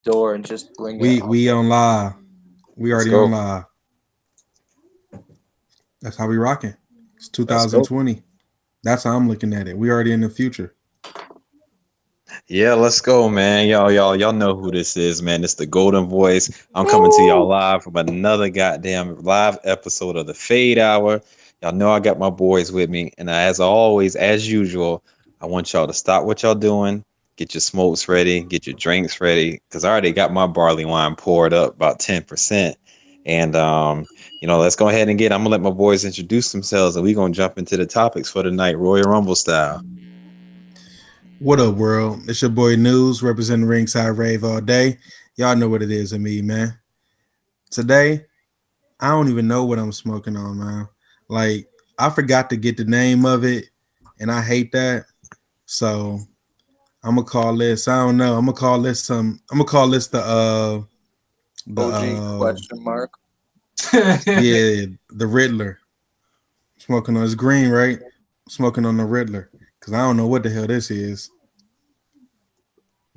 door and just bring it. We on live. We already on live. That's how we rocking. It's 2020. That's how I'm looking at it. We already in the future. Yeah, let's go, man. Y'all know who this is, man. It's the Golden Voice. I'm coming to y'all live from another goddamn live episode of the Fade Hour. Y'all know I got my boys with me, and as always, as usual, I want y'all to stop what y'all doing, get your smokes ready, get your drinks ready, because I already got my barley wine poured up about 10%. And let's go ahead and I'm gonna let my boys introduce themselves, and we're gonna jump into the topics for tonight, Royal Rumble style. What up, world? It's your boy News, representing Ringside Rave all day. Y'all know what it is to me, man. Today, I don't even know what I'm smoking on, man. Like, I forgot to get the name of it, and I hate that. So, I'm gonna call this. I don't know. I'm gonna call this the OG question mark. Yeah, the Riddler. Smoking on, it's green, right? Smoking on the Riddler. Because I don't know what the hell this is.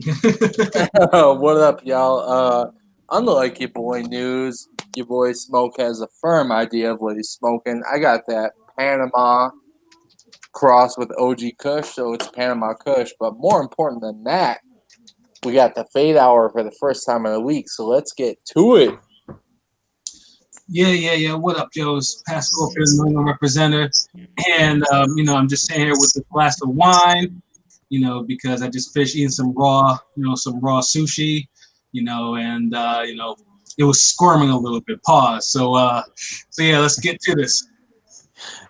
What up, y'all? Unlike your boy News, your boy Smoke has a firm idea of what he's smoking. I got that Panama cross with OG Kush, so it's Panama Kush. But more important than that, we got the Fade Hour for the first time in a week, so let's get to it. Yeah. What up, Joe? It's Pascal, New England representative. And, I'm just sitting here with a glass of wine, because I just finished eating some raw sushi, and it was squirming a little bit. Pause. So yeah, let's get to this.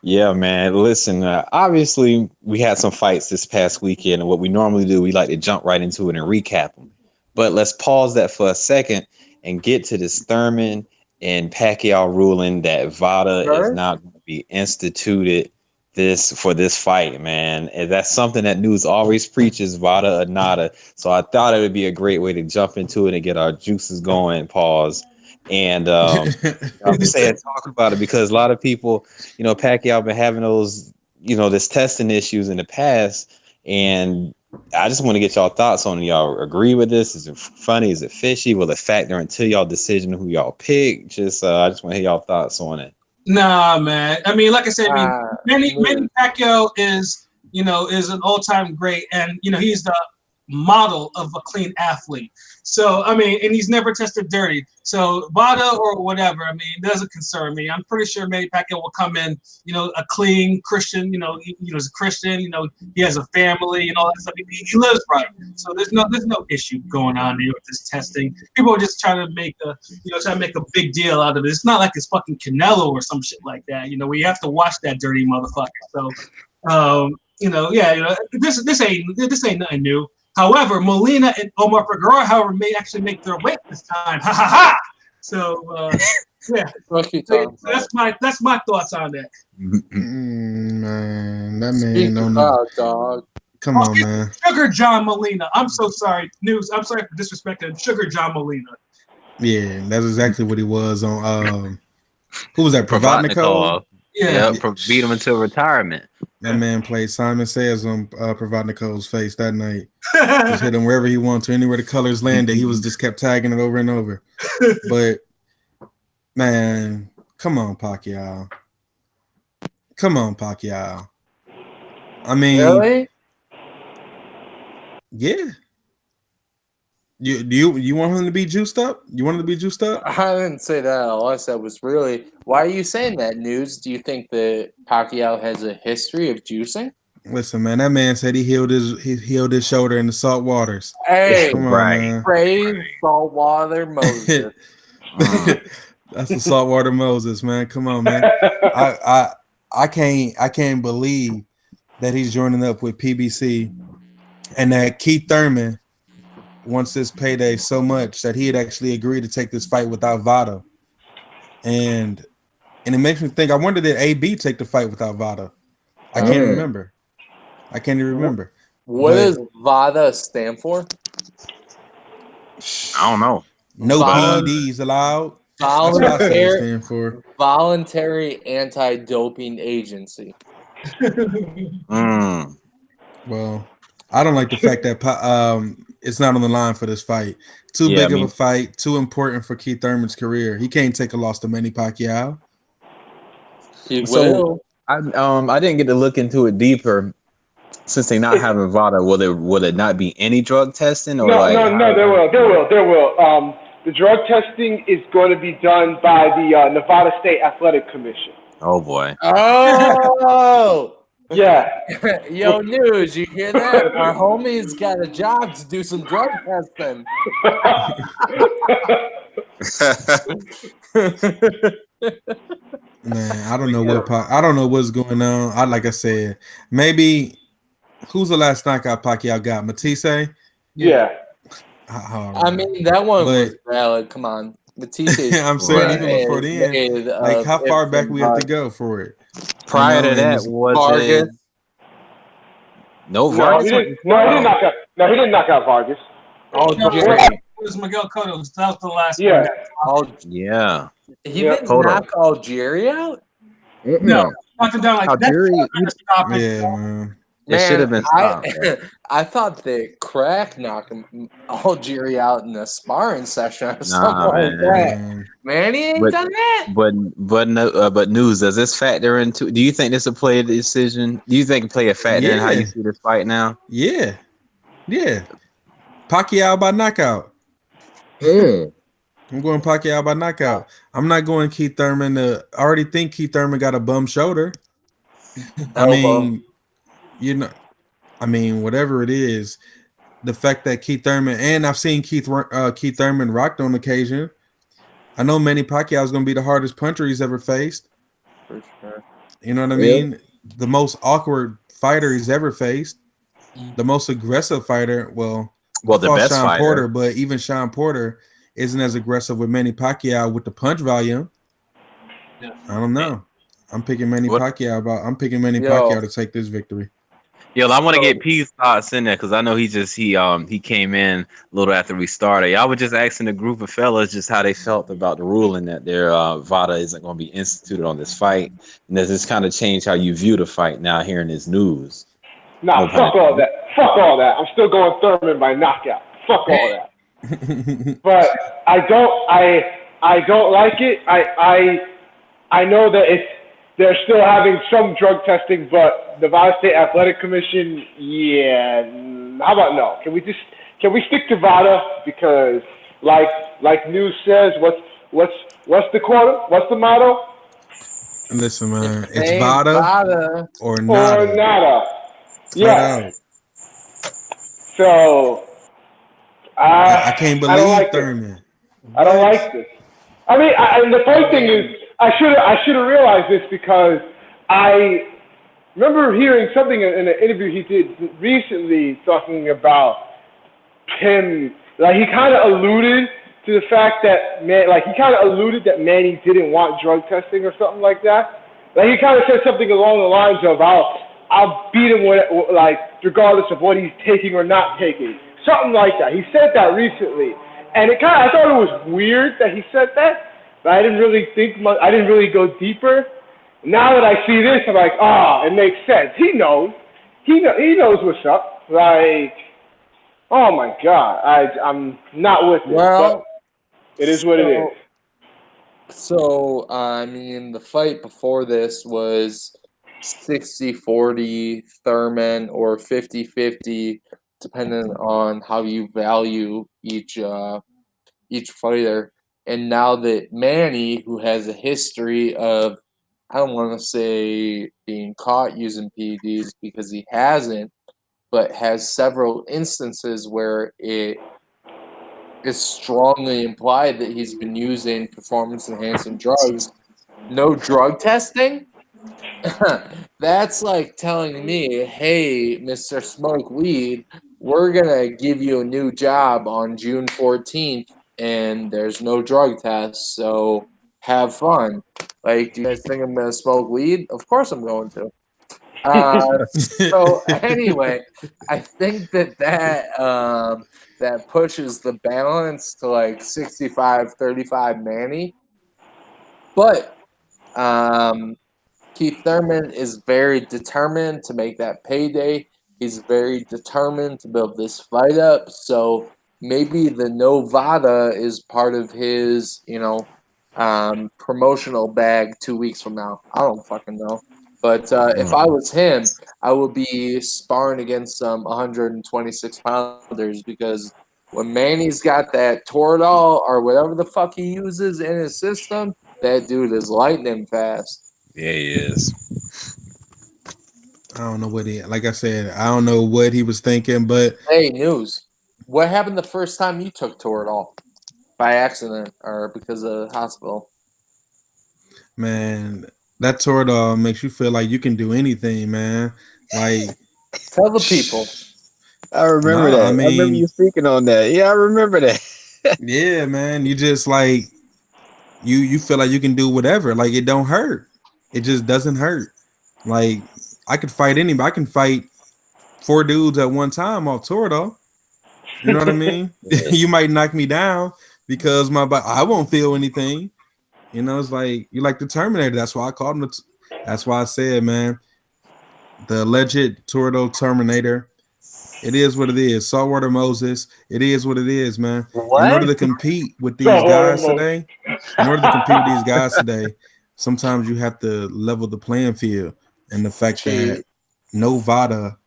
Yeah, man. Listen, obviously, we had some fights this past weekend, and what we normally do, we like to jump right into it and recap them. But let's pause that for a second and get to this Thurman and Pacquiao ruling that Vada is not going to be instituted for this fight, man. And that's something that News always preaches, Vada or nada. So I thought it would be a great way to jump into it and get our juices going. Pause. And I'm saying talk about it because a lot of people, Pacquiao been having those, this testing issues in the past, and I just want to get y'all thoughts on it. Y'all agree with this? Is it funny? Is it fishy? Will it factor into y'all decision who y'all pick? I just want to hear y'all thoughts on it. Nah, man. I mean, like I said, Manny Pacquiao is an all-time great, and he's the model of a clean athlete. So, I mean, and he's never tested dirty. So, Vada or whatever, I mean, it doesn't concern me. I'm pretty sure Manny Pacquiao will come in, a clean Christian, he's a Christian, he has a family and all that stuff. He lives right. So there's no issue going on here with this testing. People are just trying to make a big deal out of it. It's not like it's fucking Canelo or some shit like that. We have to watch that dirty motherfucker. So, this ain't nothing new. However, Molina and Omar Figueroa, however, may actually make their weight this time. Ha ha ha! So yeah, that's my thoughts on that. Man, that man don't know. Dog. Come on, man. Sugar John Molina. I'm so sorry, News. I'm sorry for disrespecting Sugar John Molina. Yeah, that's exactly what he was on. Who was that? Provodnikov? Yeah, beat him until retirement. That man played Simon Says on Provodnikov's face that night. Just hit him wherever he wanted to, anywhere the colors landed. He was just kept tagging it over and over. But man, come on, Pacquiao. I mean, really? Yeah. You want him to be juiced up? You want him to be juiced up? I didn't say that. All I said was really, why are you saying that, News? Do you think that Pacquiao has a history of juicing? Listen, man, that man said he healed his shoulder in the salt waters. Hey, come on, man. Praise saltwater Moses. That's the saltwater Moses, man. Come on, man. I can't believe that he's joining up with PBC and that Keith Thurman wants this payday so much that he had actually agreed to take this fight without Vada. And it makes me think, I wonder did AB take the fight without Vada? I can't remember. I can't even remember. What does Vada stand for? I don't know. No PEDs allowed. Stand for Voluntary Anti-Doping Agency. Well, I don't like the fact that it's not on the line for this fight. Too big of a fight, too important for Keith Thurman's career. He can't take a loss to Manny Pacquiao. He will. I didn't get to look into it deeper. Since they not having Vada, will it not be any drug testing? Or no, there will. The drug testing is going to be done by the Nevada State Athletic Commission. Oh boy. Oh. Yeah. Yo, News, you hear that? Our homie's got a job to do some drug testing. Man, I don't know what's going on. Like I said, maybe who's the last knockout Pacquiao got? Matisse? Yeah. I mean, that one was valid. Come on. Matisse. I'm saying even before then, like how far back we have to go for it? Prior to that was Vargas. Vargas. He didn't knock out Vargas. It was Miguel Cotto. That was the last one. Yeah. He didn't knock Algeria out? No. Knocked him down like Algeria. Yeah, man. It should have been stopped. I thought that Crack knocked Algeria out in a sparring session or something like that. Man, he ain't done that. But News, does this factor into? Do you think this will play a decision? Do you think it play a factor in how you see this fight now? Yeah. Pacquiao by knockout. I'm going Pacquiao by knockout. I'm not going Keith Thurman. I already think Keith Thurman got a bum shoulder. I mean, whatever it is, the fact that Keith Thurman, and I've seen Keith Thurman rocked on occasion. I know Manny Pacquiao is going to be the hardest puncher he's ever faced. For sure. You know what I mean? The most awkward fighter he's ever faced. The most aggressive fighter. Well, the best Sean fighter. Porter, but even Sean Porter isn't as aggressive with Manny Pacquiao with the punch volume. Yeah. I don't know. I'm picking Manny Pacquiao. Pacquiao to take this victory. Yo, I want to get P's thoughts in there because I know he came in a little after we started. Y'all were just asking a group of fellas just how they felt about the ruling that their Vada isn't going to be instituted on this fight, and does this kind of change how you view the fight now hearing this news? Nah, fuck all that. Fuck all that. I'm still going Thurman by knockout. Fuck all that. But I don't like it. I know that they're still having some drug testing, but the Vada State Athletic Commission, how about no? Can we stick to Vada? Because like News says, what's the quote? What's the motto? Listen, man, it's Vada or nada. Or nada. Yeah. So I can't believe Thurman. I don't like this. I mean, and the funny thing is, I should have realized this because I remember hearing something in an interview he did recently talking about him. Like he kind of alluded to the fact that Manny didn't want drug testing or something like that. Like he kind of said something along the lines of I'll beat him regardless of what he's taking or not taking. Something like that. He said that recently. And I thought it was weird that he said that, but I didn't really think much. I didn't really go deeper. Now that I see this, I'm like, it makes sense. He knows. He knows what's up. Like, oh my God, I'm not with it. Well, it is what it is. So, I mean, the fight before this was 60-40 Thurman or 50-50, depending on how you value each fighter. And now that Manny, who has a history of, I don't want to say being caught using PEDs because he hasn't, but has several instances where it is strongly implied that he's been using performance-enhancing drugs. No drug testing? That's like telling me, hey, Mr. Smoke Weed, we're going to give you a new job on June 14th, and there's no drug test, so have fun. Like, do you guys think I'm going to smoke weed? Of course I'm going to. So anyway, I think that pushes the balance to like 65-35 Manny. But Keith Thurman is very determined to make that payday. He's very determined to build this fight up. So maybe the no Vada is part of his, promotional bag 2 weeks from now. I don't fucking know. But if I was him, I would be sparring against some 126 pounders because when Manny's got that Toradol or whatever the fuck he uses in his system, that dude is lightning fast. Yeah, he is. I don't know what like I said, I don't know what he was thinking, but Hey, news. What happened the first time you took Toradol? By accident or because of the hospital? man, that Toradol makes you feel like you can do anything, man. Like, tell the people. I remember that. I remember you speaking on that. Yeah, I remember that. Yeah, man. You just like you feel like you can do whatever. Like it don't hurt. It just doesn't hurt. Like I could fight anybody. I can fight 4 dudes at one time off Toradol. You know what I mean? You might knock me down because I won't feel anything. You know, it's like you like the Terminator. That's why I called him. That's why I said, man, the alleged Toradol Terminator. It is what it is. Saltwater Moses. It is what it is, man. What? In order to compete with these guys today, sometimes you have to level the playing field. And the fact that no Vada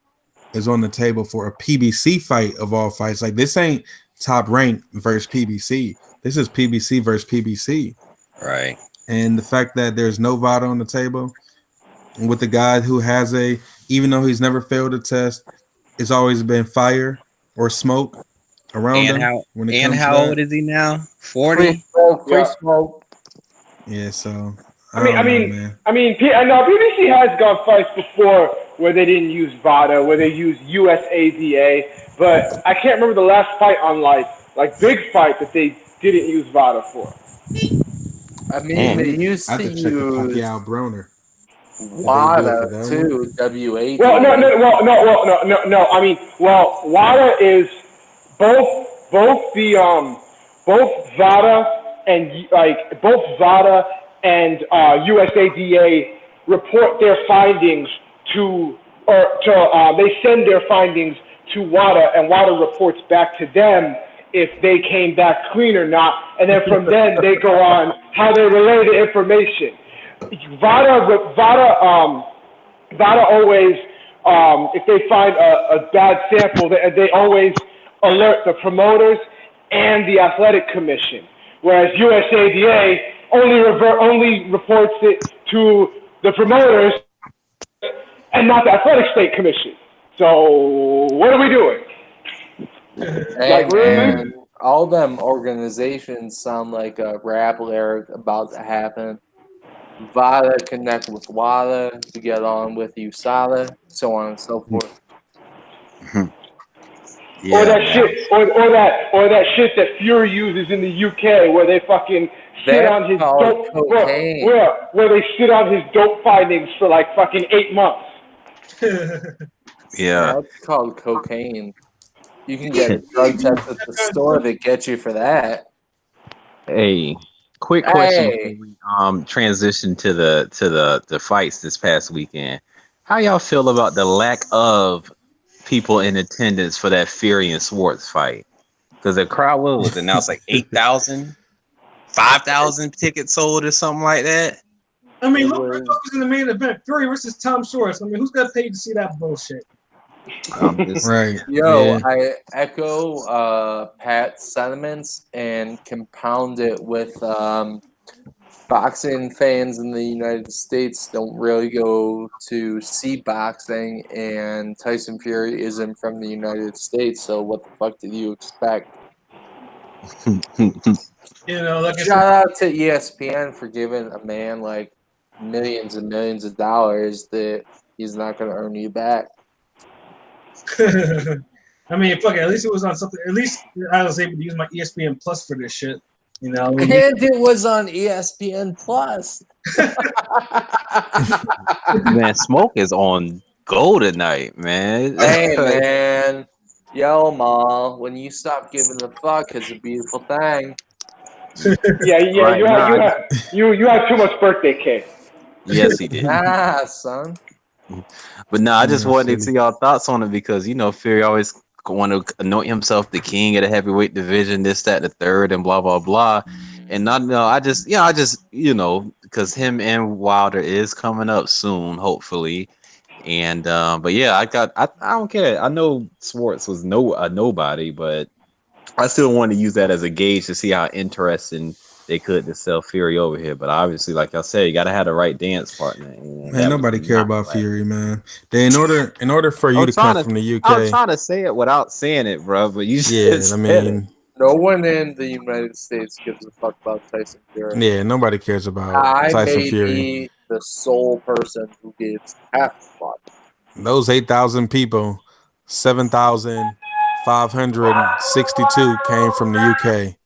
is on the table for a PBC fight of all fights. Like this ain't top rank versus PBC. This is PBC versus PBC. Right. And the fact that there's no Vada on the table with the guy who has even though he's never failed a test, it's always been fire or smoke around him. How old is he now? 40? Free smoke. Yeah, so I know PBC has gone fights before where they didn't use Vada, where they used USADA, but I can't remember the last fight on like big fight that they didn't use Vada for. I mean, they used to use Pacquiao Broner. Vada too. WAD. No. I mean, Vada is both Vada and USADA report their findings they send their findings to WADA, and WADA reports back to them if they came back clean or not, and then from then they go on how they relay the information. Vada always, if they find a bad sample, they always alert the promoters and the athletic commission, whereas USADA only reports it to the promoters and not the athletic state commission. So what are we doing? Hey, man, all them organizations sound like a rap lyric about to happen. Vada connect with WADA to get on with USADA, so on and so forth. Yeah, or that shit that Fury uses in the UK, where they fucking sit on his dope, where they sit on his dope findings for like fucking 8 months. Yeah, that's called cocaine. You can get a drug test at the store that gets you for that. Hey, quick question before we transition to the fights this past weekend. How y'all feel about the lack of people in attendance for that Fury and Swartz fight? Because the crowd was announced like 8,000, 5,000 tickets sold or something like that. I mean, look who's in the main event: Fury versus Tom Schwartz. I mean, who's got paid to see that bullshit? Right. Yo, I echo Pat's sentiments and compound it with boxing fans in the United States don't really go to see boxing, and Tyson Fury isn't from the United States, so what the fuck did you expect? Shout out to ESPN for giving a man like millions and millions of dollars that he's not going to earn you back. I mean, fuck it. At least it was on something. At least I was able to use my ESPN Plus for this shit. You know, and it was on ESPN Plus. Man, Smoke is on go tonight, man. Hey, man. Yo, Ma, when you stop giving a fuck, it's a beautiful thing. Yeah. Right, you had too much birthday cake. Yes, he did. Son. But no, I just Yeah, wanted to City. see y'all thoughts on it because Fury always want to anoint himself the king of the heavyweight division, this, that, the third, and blah blah blah. And not know, I just because him and Wilder is coming up soon, hopefully. And but yeah, I don't care. I know Swartz was a nobody, but I still want to use that as a gauge to see how interesting they could to sell Fury over here. But obviously, like I said, you got to have the right dance partner, and Man, that was nobody care not about right. Fury, man. In order for you to come from the I was UK, trying to say it without saying it, bro. But you yeah, just I said it. mean, No one in the United States gives a fuck about Tyson Fury. yeah, nobody cares about I Tyson may Fury. be the sole person who gives half a fuck. Those 8,000 people, 7,562 came from the UK.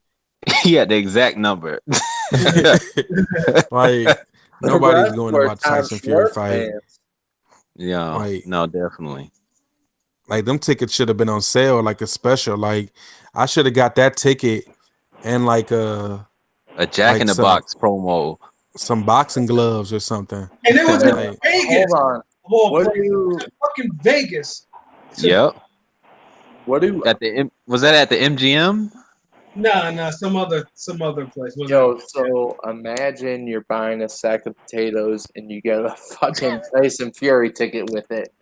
He had the exact number. Like The nobody's rest going to were watch Tom Tyson Fury Schwartz fight. fans. Yeah, Like, no, definitely. like them tickets should have been on sale, like a special. Like I should have got that ticket and like A Jack in the some Box promo. boxing gloves or something. And it was in Like, Vegas. Hold on. Well, What do you? fucking Vegas. So, Yep. What do? Was that at the MGM? No, some other place. Was Yo, so imagine you're buying a sack of potatoes and you get a fucking Tyson Fury ticket with it.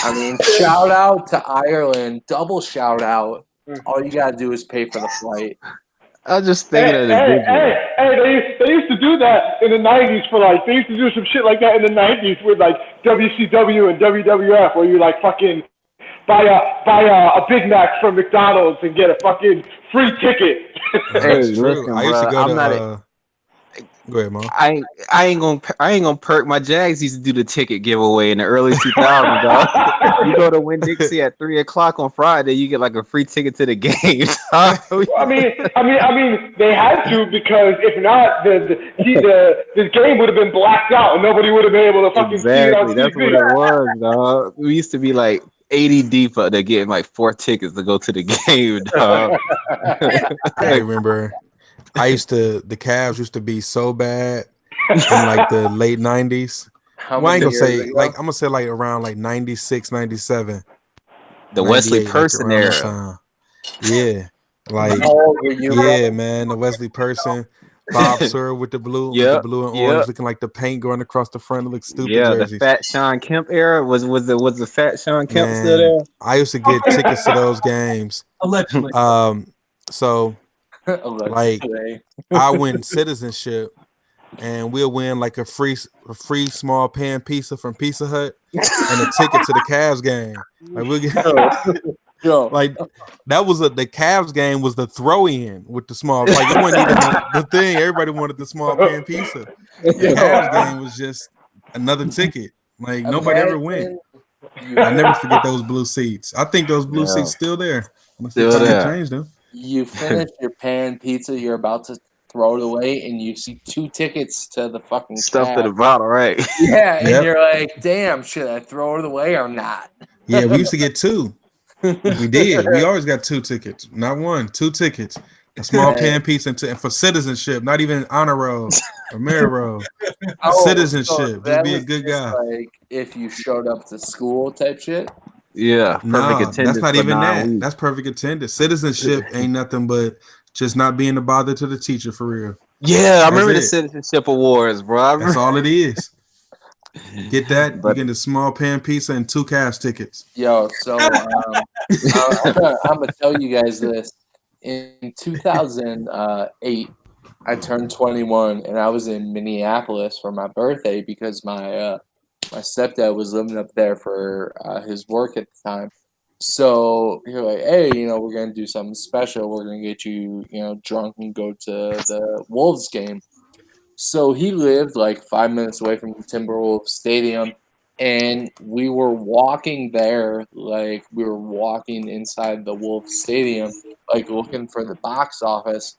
I mean, shout out to Ireland, double shout out. All you gotta do is pay for the flight. I was just thinking of the visual. They used to do that in the 90s they used to do some shit like that in the 90s with like WCW and WWF where you like fucking buy a Big Mac from McDonald's and get a fucking free ticket. that's true. Listen, I used to bro, go to go ahead, Mo. I ain't gonna perk. My Jags used to do the ticket giveaway in the early 2000s. Dog. You go to Winn Dixie at 3:00 on Friday, you get like a free ticket to the game. I mean, they had to because if not, the game would have been blacked out and nobody would have been able to fucking see it on Exactly, TV. that's what it was, dog. We used to be like 80 deep up there getting like 4 tickets to go to the game, dog. I remember the Cavs used to be so bad in like the late 90s. How I ain't many gonna years say ago? like I'm gonna say like around like 96, 97. The Wesley 98, Person like, around that era. time. Yeah. Like How old were you? yeah, man, the Wesley Person, Bob Sawyer with the blue and orange, looking like the paint going across the front. It looks stupid. Yeah, jerseys. the Fat Sean Kemp era was the Fat Sean Kemp Man, still there? I used to get tickets to those games. allegedly. So like Allegedly. I win citizenship, and we'll win like a free small pan pizza from Pizza Hut and a ticket to the Cavs game. Like we'll get Yo, like that was the Cavs game was the throw in with the small, like it wasn't even the thing. Everybody wanted the small pan pizza. The Cavs game was just another ticket. Like nobody ever went. I never forget those blue seats. I think those blue seats still there. Still there. Changed them. You finish your pan pizza, you're about to throw it away, and you see 2 tickets to the fucking Stuff Cavs. to the bottle, right? Yeah, and Yep. you're like, damn, should I throw it away or not? Yeah, we used to get 2. We did. We always got 2 tickets, not 1, 2 tickets. A small pan pizza and for citizenship, not even honor roll or merit roll. Citizenship. Just be a good guy. Like if you showed up to school type shit. Yeah, perfect attendance. That's not for even 9 that. weeks. That's perfect attendance. Citizenship ain't nothing but just not being a bother to the teacher for real. Yeah, I remember the it. Citizenship Awards, bro. That's all it is. Get that. But- You get a small pan pizza and 2 Cavs tickets. Yo, so I'm gonna tell you guys this. In 2008, I turned 21, and I was in Minneapolis for my birthday because my stepdad was living up there for his work at the time. So you're like, hey, we're gonna do something special. We're gonna get you, drunk and go to the Wolves game. So he lived like 5 minutes away from the Timberwolves Stadium, and we were walking there, like we were walking inside the Wolves Stadium, like looking for the box office.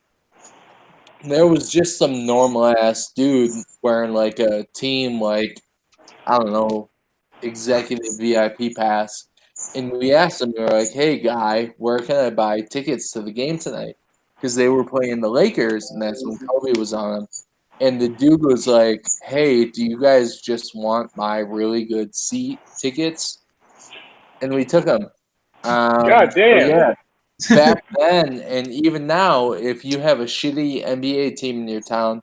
And there was just some normal ass dude wearing like a team, like, I don't know, executive VIP pass. And we asked him, we were like, hey guy, where can I buy tickets to the game tonight? Because they were playing the Lakers, and that's when Kobe was on them. and the dude was like, "Hey, do you guys just want my really good seat tickets?" And we took them. God damn. Yeah, back then and even now, if you have a shitty NBA team in your town,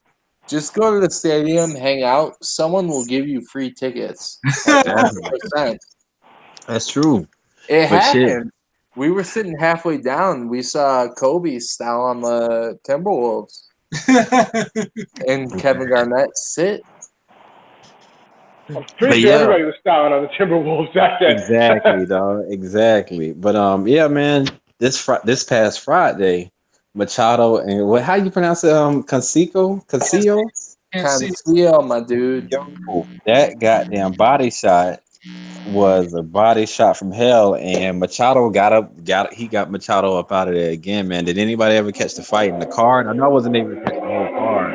just go to the stadium, hang out. Someone will give you free tickets. Like 100%. That's true. It But shit. happened. We were sitting halfway down. We saw Kobe style on the Timberwolves and Kevin Garnett sit. I'm pretty sure everybody was styling on the Timberwolves back then. Exactly, dog. Exactly. But yeah, man. This past Friday, Machado and what? How you pronounce it? Cancio. Cancio, my dude. Yo, that goddamn body shot was a body shot from hell, and Machado got Machado up out of there again, man. Did anybody ever catch the fight in the card? I know I wasn't able to catch the whole card.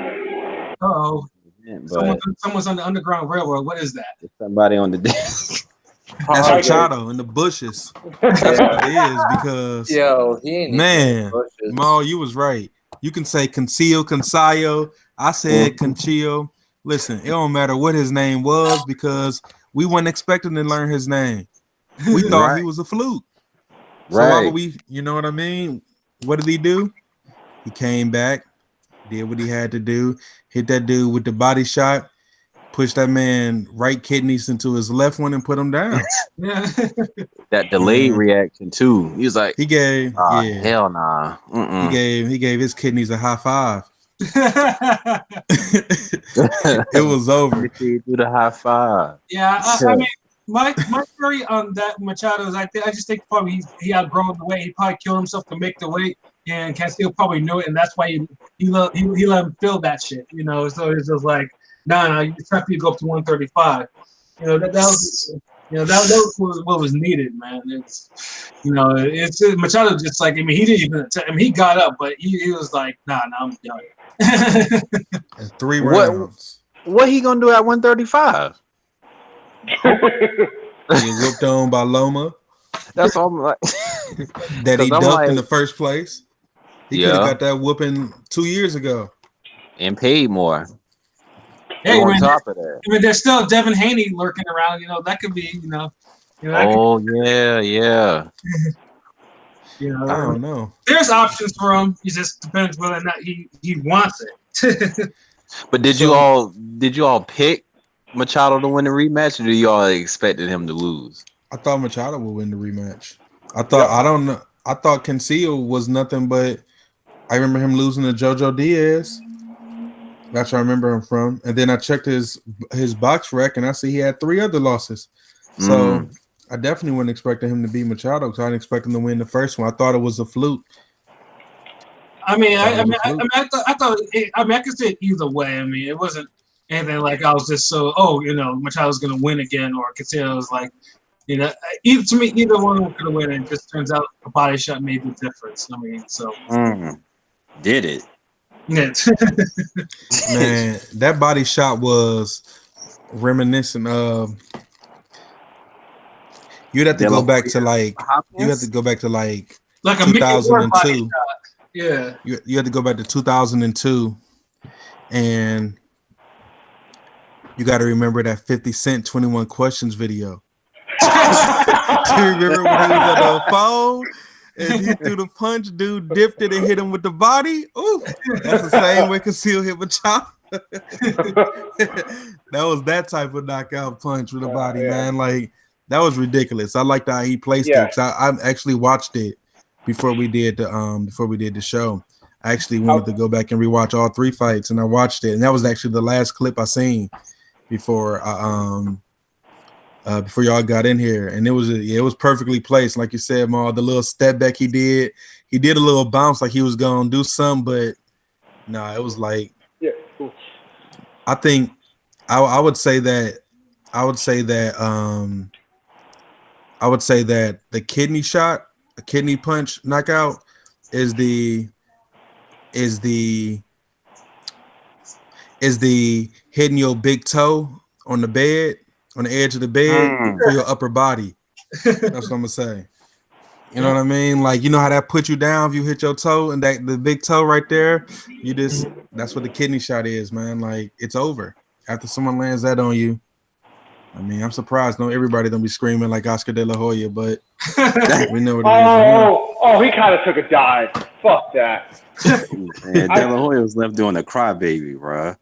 Uh-oh. But Someone's on the Underground Railroad. What is that? Somebody on the desk. That's Machado in the bushes. That's what it is because he ain't man, Maul, you was right. You can say Cancio. I said Cancio. Listen, it don't matter what his name was because we weren't expecting to learn his name. We thought he was a fluke. So why would we? You know what I mean? What did he do? He came back, did what he had to do, hit that dude with the body shot. Push that man right kidneys into his left one and put him down. That delayed reaction too. He was like, he gave, hell nah. He gave his kidneys a high five. It was over. Do the high five. Yeah, I mean, my theory on that Machado is I just think probably he outgrown the weight. He probably killed himself to make the weight, and Castillo probably knew it, and that's why he let him feel that shit. You know, so it's just like. No, it's time for you to go up to 135. You know, that was what was needed, man. It's Machado just like, I mean, he didn't even, he got up, but he was like, nah, I'm done. And 3 rounds. What he gonna do at 135? He whooped on by Loma. That's all I'm like. That he ducked in the first place. He could have got that whooping 2 years ago. And paid more. Hey, on top of that. I mean, there's still Devin Haney lurking around. You know, that could be. Yeah. I don't know. There's options for him. It just depends whether or not he wants it. But did you all pick Machado to win the rematch, or do you all expected him to lose? I thought Machado would win the rematch. I thought Cancio was nothing but. I remember him losing to JoJo Diaz. That's where I remember him from. And then I checked his box rec, and I see he had 3 other losses. So I definitely wasn't expecting him to beat Machado because I didn't expect him to win the first one. I thought it was a fluke. I could see it either way. I mean, it wasn't anything like I was just Machado's going to win again, or Castillo was like, either one could have win. It just turns out a body shot made the difference. I mean, so. Did it? Man, that body shot was reminiscent of. You'd have to go back to like 2002. Yeah, you had to go back to 2002, and you got to remember that 50 Cent 21 Questions video. Do you remember when he was on the phone? And he threw the punch, dude dipped it and hit him with the body. Ooh, that's the same way Cancio hit Machado. That was that type of knockout punch with the body, man. Like that was ridiculous. I liked how he placed it. I actually watched it before we did the show. I actually wanted to go back and rewatch all 3 fights, and I watched it, and that was actually the last clip I seen before y'all got in here, and it was perfectly placed, like you said, Ma. The little step back he did a little bounce like he was gonna do something, but no, it was like, cool. I think I would say that the kidney shot, a kidney punch knockout is the hitting your big toe on the bed. On the edge of the bed for your upper body. That's what I'm gonna say. You know what I mean? Like, you know how that put you down if you hit your toe and that the big toe right there. That's what the kidney shot is, man. Like, it's over after someone lands that on you. I mean, I'm surprised. No, everybody don't be screaming like Oscar De La Hoya, but we know what it is. Oh, he kind of took a dive. Fuck that. Man, De La Hoya was left doing a crybaby, bro.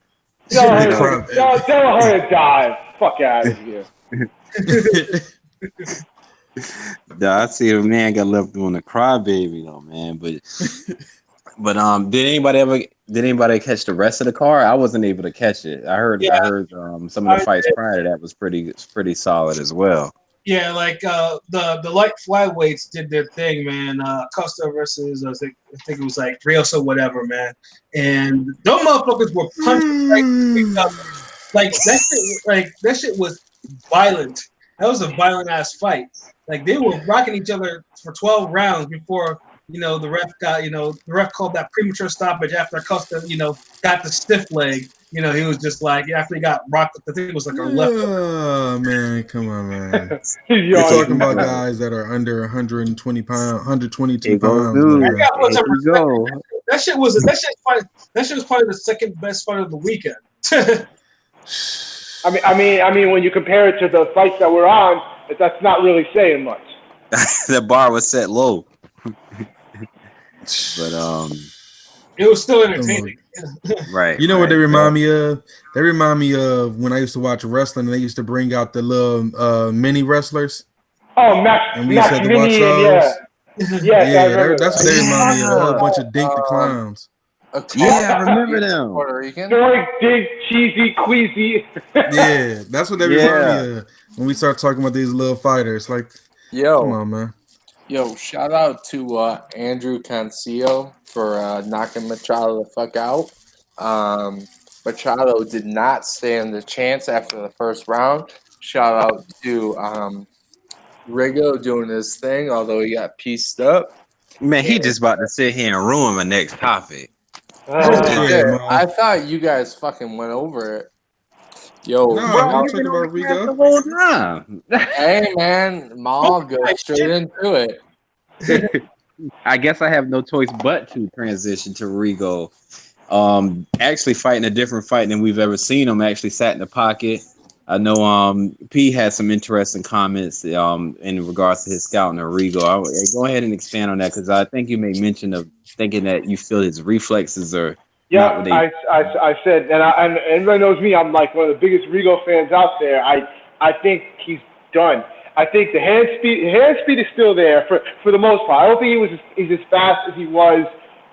De La Hoya dive. Fuck out of here. I see a man got left doing a crybaby though, man. But did anybody catch the rest of the card? I wasn't able to catch it. I heard some of the fights prior to that was pretty solid as well. Yeah, like the light flyweights did their thing, man. Costa versus I think it was like Rios or whatever, man. And those motherfuckers were punching right up. Like that shit was violent. That was a violent ass fight. Like they were rocking each other for 12 rounds before the ref called that premature stoppage after Costa got the stiff leg. He was just like after he got rocked. I think it was like a left. Oh man, come on, man! You're talking about guys that are under 120 pounds, 122 pounds. That shit was probably the second best fight of the weekend. I mean, when you compare it to the fights that we're on, that's not really saying much. The bar was set low, but it was still entertaining. Right. You know what they remind me of? They remind me of when I used to watch wrestling and they used to bring out the little mini wrestlers. Oh, Max, and we used to have to watch those. Yeah, that's what they remind me of. A whole bunch of Dink the Clowns. Yeah, I remember them. Puerto Rican. Big, cheesy, queasy. Yeah, that's what they remind me of when we start talking about these little fighters. Like, come on, man. Yo, shout out to Andrew Cancio for knocking Machado the fuck out. Machado did not stand a chance after the first round. Shout out to Rigo doing his thing, although he got pieced up. Man, he just about to sit here and ruin my next topic. I thought you guys fucking went over it. Yo, no, I'm talking about Rigo. Hey, man, I'll go straight into it. I guess I have no choice but to transition to Rigo. Actually fighting a different fight than we've ever seen him. Actually sat in the pocket. I know P had some interesting comments in regards to his scouting of Rigo. Go ahead and expand on that because I think you made mention of thinking that you feel his reflexes are. Yeah, I said, and everybody knows me. I'm like one of the biggest Rigo fans out there. I think he's done. I think the hand speed is still there for the most part. I don't think he's as fast as he was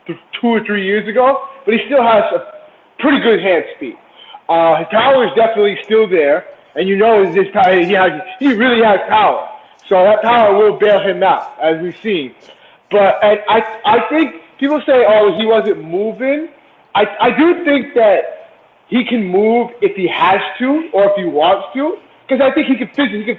2 or 3 years ago, but he still has a pretty good hand speed. His power is definitely still there, and he really has power. So that power will bail him out, as we've seen. But I think people say, oh, he wasn't moving. I do think that he can move if he has to or if he wants to, because I think he can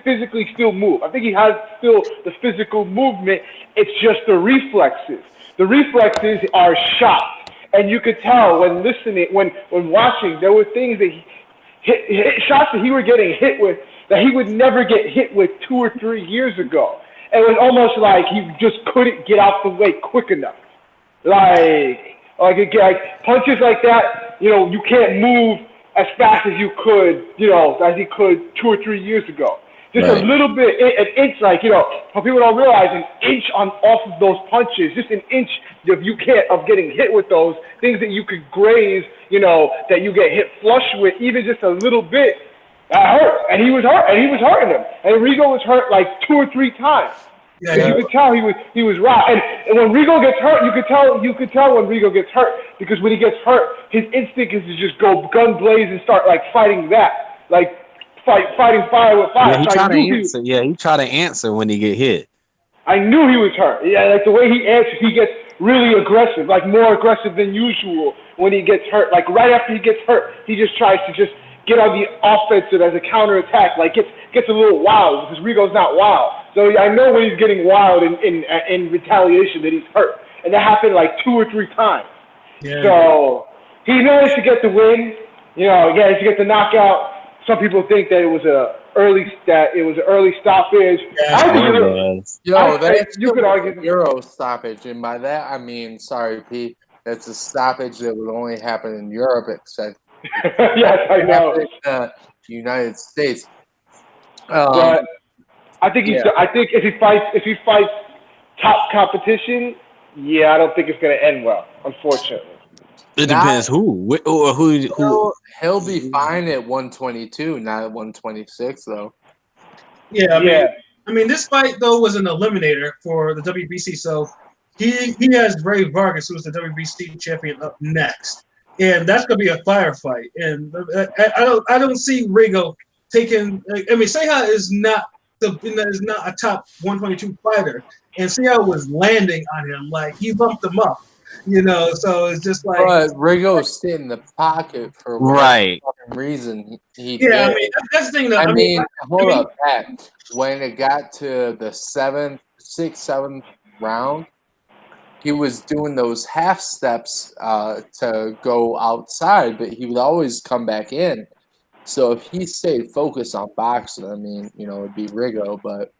physically still move. I think he has still the physical movement. It's just the reflexes. The reflexes are shot, and you could tell when listening, when watching, there were things that shots that he were getting hit with that he would never get hit with 2 or 3 years ago. It was almost like he just couldn't get out the way quick enough. Like punches like that, you can't move as fast as you could, as he could 2 or 3 years ago. Just a little bit, an inch, what people don't realize, an inch off of those punches, just an inch of getting hit with those things that you could graze, that you get hit flush with, even just a little bit, that hurt. And he was hurt, and he was hurting him. And Rigo was hurt like 2 or 3 times. Yeah. You could tell he was raw. And when Rigo gets hurt, you could tell when Rigo gets hurt, because when he gets hurt, his instinct is to just go gun blaze and start fighting that, fighting fire with fire. Yeah, he tried to answer when he get hit. I knew he was hurt. Yeah, the way he answers, he gets really aggressive, more aggressive than usual when he gets hurt. Right after he gets hurt, he just tries to just get on the offensive as a counterattack. Gets a little wild because Rigo's not wild. So I know when he's getting wild in retaliation that he's hurt, and that happened 2 or 3 times. Yeah. So he managed to get the win. He managed to get the knockout. Some people think that it was it was an early stoppage. Yeah, I think you could argue Euro stoppage, and by that I mean, sorry, Pete, that's a stoppage that would only happen in Europe, except yes, I know. in the United States. But I think I think if he fights top competition, I don't think it's going to end well, unfortunately. It depends who. He'll be fine at 122, not at 126 though. Yeah, I mean, this fight though was an eliminator for the WBC, so he has Ray Vargas, who's the WBC champion, up next, and that's gonna be a firefight. And I don't see Rigo taking. I mean, Seha is not a top 122 fighter, and Seha was landing on him like he bumped him up. So it's just like. But Rigo stayed in the pocket for right reason. I mean that's the thing. Though. I mean, hold up, Pat. When it got to the 6th, 7th round, he was doing those half steps to go outside, but he would always come back in. So if he stayed focused on boxing, I mean, it'd be Rigo. But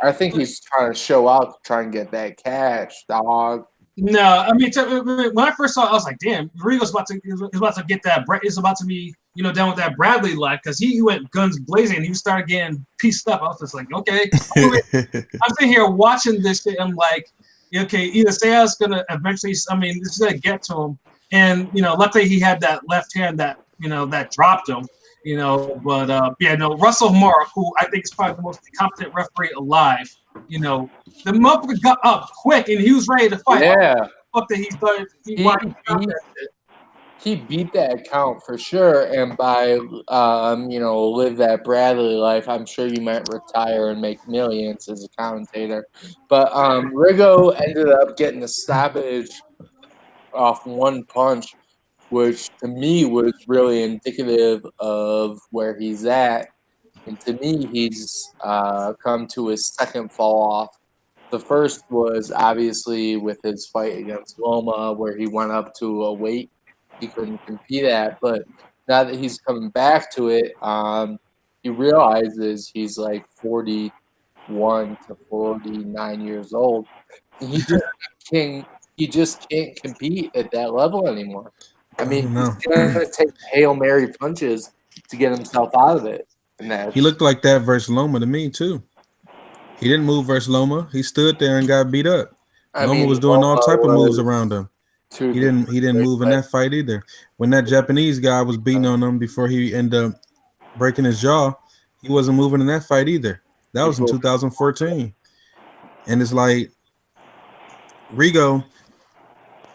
I think he's trying to show out to try and get that cash, dog. No, I mean, when I first saw it, I was like, damn, Rigo's about to get that. It's about to be, down with that Bradley life, because he went guns blazing and he started getting pieced up. I was just like, okay. I'm sitting here watching this shit. I'm like, okay, either Sea's gonna eventually. I mean, this is gonna get to him, and luckily he had that left hand that that dropped him. But Russell Mark, who I think is probably the most competent referee alive. The motherfucker got up quick and he was ready to fight. Yeah. Fuck that he started. He beat that count for sure, and by live that Bradley life, I'm sure you might retire and make millions as a commentator. But Rigo ended up getting the stoppage off one punch, which to me was really indicative of where he's at. And to me, he's come to his second fall off. The first was obviously with his fight against Loma, where he went up to a weight he couldn't compete at. But now that he's coming back to it, he realizes he's like 41 to 49 years old. And he just can't compete at that level anymore. I mean, he's going to take Hail Mary punches to get himself out of it. He looked like that versus Loma to me too. He didn't move versus Loma. He stood there and got beat up. Loma was doing all type of moves around him. He didn't move in that fight either. When that Japanese guy was beating on him before he ended up breaking his jaw, he wasn't moving in that fight either. That was in 2014. And it's like Rigo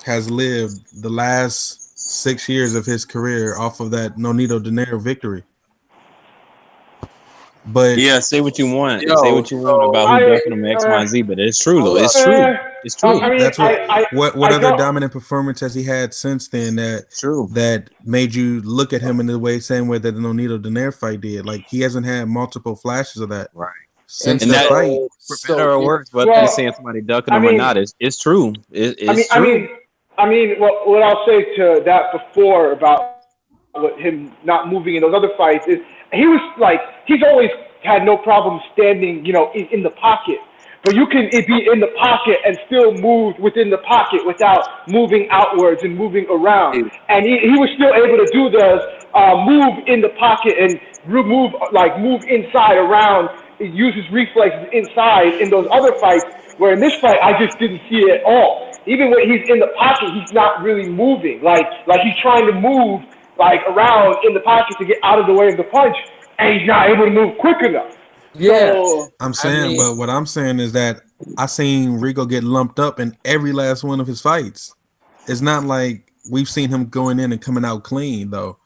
has lived the last 6 years of his career off of that Nonito Donaire victory. But say what you want. Say what you want about who ducking him X, Y, Z, but it's true though. It's true. It's true. I mean, that's what other dominant performance has he had since then that made you look at him in the same way that the Nonito Donaire fight did? Like he hasn't had multiple flashes of that. Right. Since that fight. For better or worse, whether they're saying somebody ducking him or not, it's true. It's true. I mean, what I'll say to that before about him not moving in those other fights is he's always had no problem standing, in the pocket. But you can be in the pocket and still move within the pocket without moving outwards and moving around. And he was still able to do those move in the pocket and move inside around, use his reflexes inside in those other fights. Where in this fight, I just didn't see it at all. Even when he's in the pocket, he's not really moving. Like he's trying to move around in the pocket to get out of the way of the punch, and he's not able to move quick enough. Yeah, so, but what I'm saying is that I seen Rigo get lumped up in every last one of his fights. It's not like we've seen him going in and coming out clean though.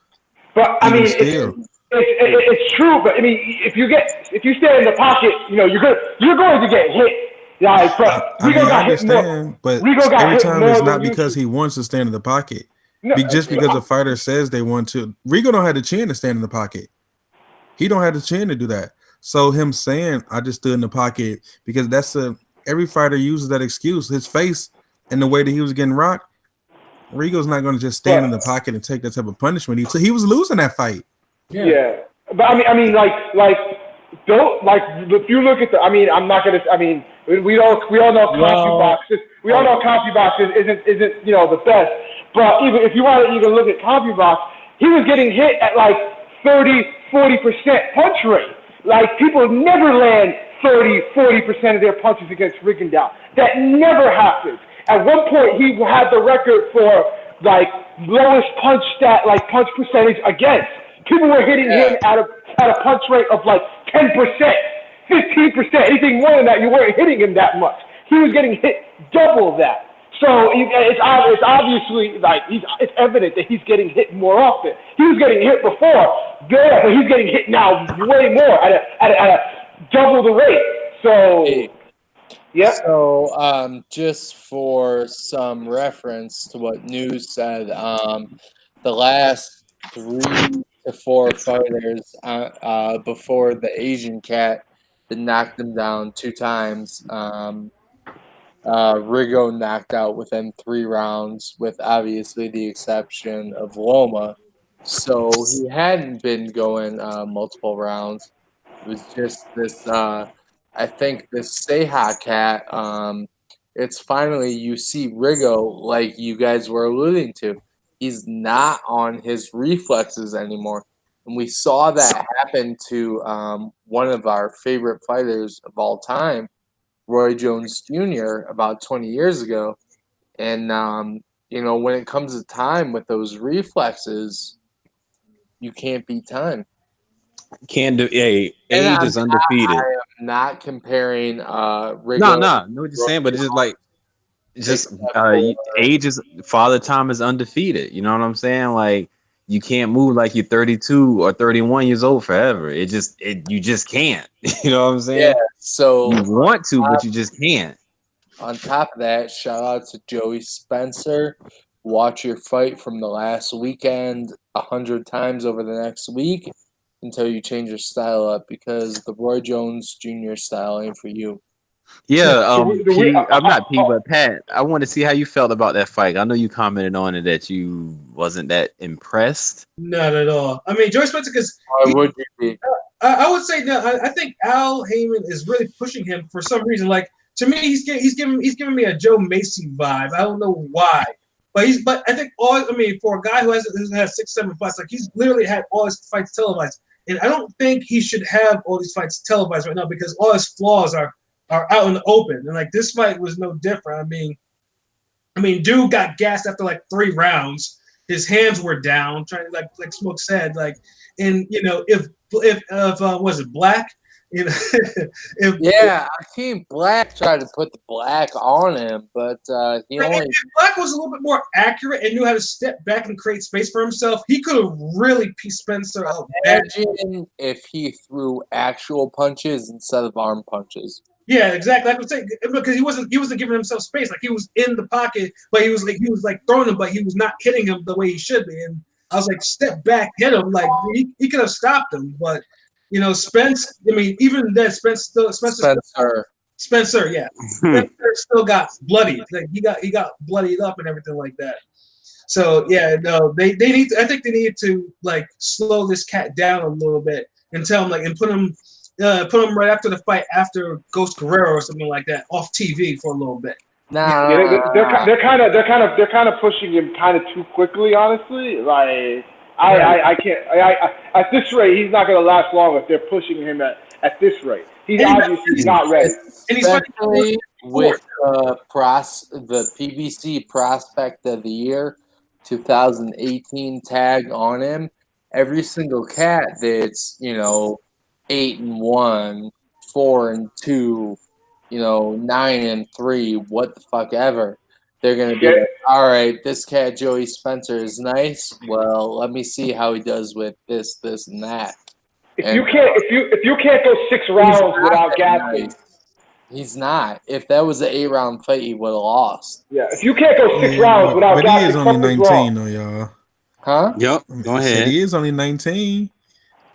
But I mean, it's true. But I mean, if you stay in the pocket, you're going to get hit. Like, I understand, but every time it's not because he wants to stand in the pocket. Just because a fighter says they want to. Rigo don't have the chin to stand in the pocket. He don't have the chin to do that. So him saying I just stood in the pocket because every fighter uses that excuse. His face and the way that he was getting rocked, Rigo's not going to just stand in the pocket and take that type of punishment. He was losing that fight. Yeah. But I mean, don't like if you look at the. I mean, I'm not gonna. I mean, we all know CompuBox. We all know CompuBox isn't the best. But even if you want to even look at CompuBox, he was getting hit at like 30-40% punch rate. Like people never land 30-40% of their punches against Rigondeaux. That never happens. At one point, he had the record for like lowest punch percentage against. People were hitting him at a punch rate of like 10%, 15%. Anything more than that, you weren't hitting him that much. He was getting hit double that. So it's obviously like it's evident that he's getting hit more often. He was getting hit before, but he's getting hit now way more at a double the rate. So, yeah. So, just for some reference to what News said, the last 3 to 4 fighters before the Asian cat that knocked him down 2 times. Rigo knocked out within 3 rounds, with obviously the exception of Loma. So he hadn't been going multiple rounds. It was just this, I think, this Seha cat. It's finally you see Rigo, like you guys were alluding to. He's not on his reflexes anymore. And we saw that happen to one of our favorite fighters of all time, Roy Jones Jr., about 20 years ago. And, when it comes to time with those reflexes, you can't beat time. Can't do. Age is undefeated. I am not comparing Rigo. No, I know what you're saying, but age is Father Time is undefeated. You know what I'm saying? Like you can't move like you're 32 or 31 years old forever. You just can't. You know what I'm saying? Yeah. So you want to, but you just can't. On top of that, shout out to Joey Spencer. Watch your fight from the last weekend 100 times over the next week until you change your style up, because the Roy Jones Jr. style ain't for you. Yeah, I'm not P, but Pat, I want to see how you felt about that fight. I know you commented on it that you wasn't that impressed. Not at all. I mean, Joey Spencer, because would you be? I would say no. I think Al Heyman is really pushing him for some reason. Like to me, he's giving me a Joe Macy vibe. I don't know why, but I think for a guy who has 6-7 fights, like he's literally had all his fights televised, and I don't think he should have all these fights televised right now because all his flaws are out in the open, and like this fight was no different. I mean, dude got gassed after like 3 rounds. His hands were down, trying to like Smoke said, like, and if was it Black? Hakeem Black tried to put the black on him, but if Black was a little bit more accurate and knew how to step back and create space for himself, he could have really pieced Spencer up. Imagine if he threw actual punches instead of arm punches. Yeah, exactly. I would say because he wasn't giving himself space. Like he was in the pocket, but he was throwing him, but he was not hitting him the way he should be. And I was like, step back, hit him. Like he could have stopped him, but Spence. I mean, even then, Spencer, yeah, Spencer still got bloodied. Like he got bloodied up and everything like that. So yeah, no, they need. I think they need to like slow this cat down a little bit and tell him and put him right after the fight, after Ghost Guerrero or something like that, off TV for a little bit. They're kind of pushing him kind of too quickly, honestly. Like I can't. At this rate, he's not going to last long if they're pushing him at this rate. He's obviously not ready. And he's especially with the PBC Prospect of the Year 2018 tag on him. Every single cat that's 8-1, 4-2, 9-3, what the fuck ever. They're gonna be like, all right, this cat Joey Spencer is nice. Well, let me see how he does with this, and that. If you can't go 6 rounds without gassing, he's not. If that was an 8-round fight, he would have lost. Yeah, if you can't go 6 rounds without gassing, but he is only 19 though, y'all. Huh? Yep. Go ahead. He is only 19.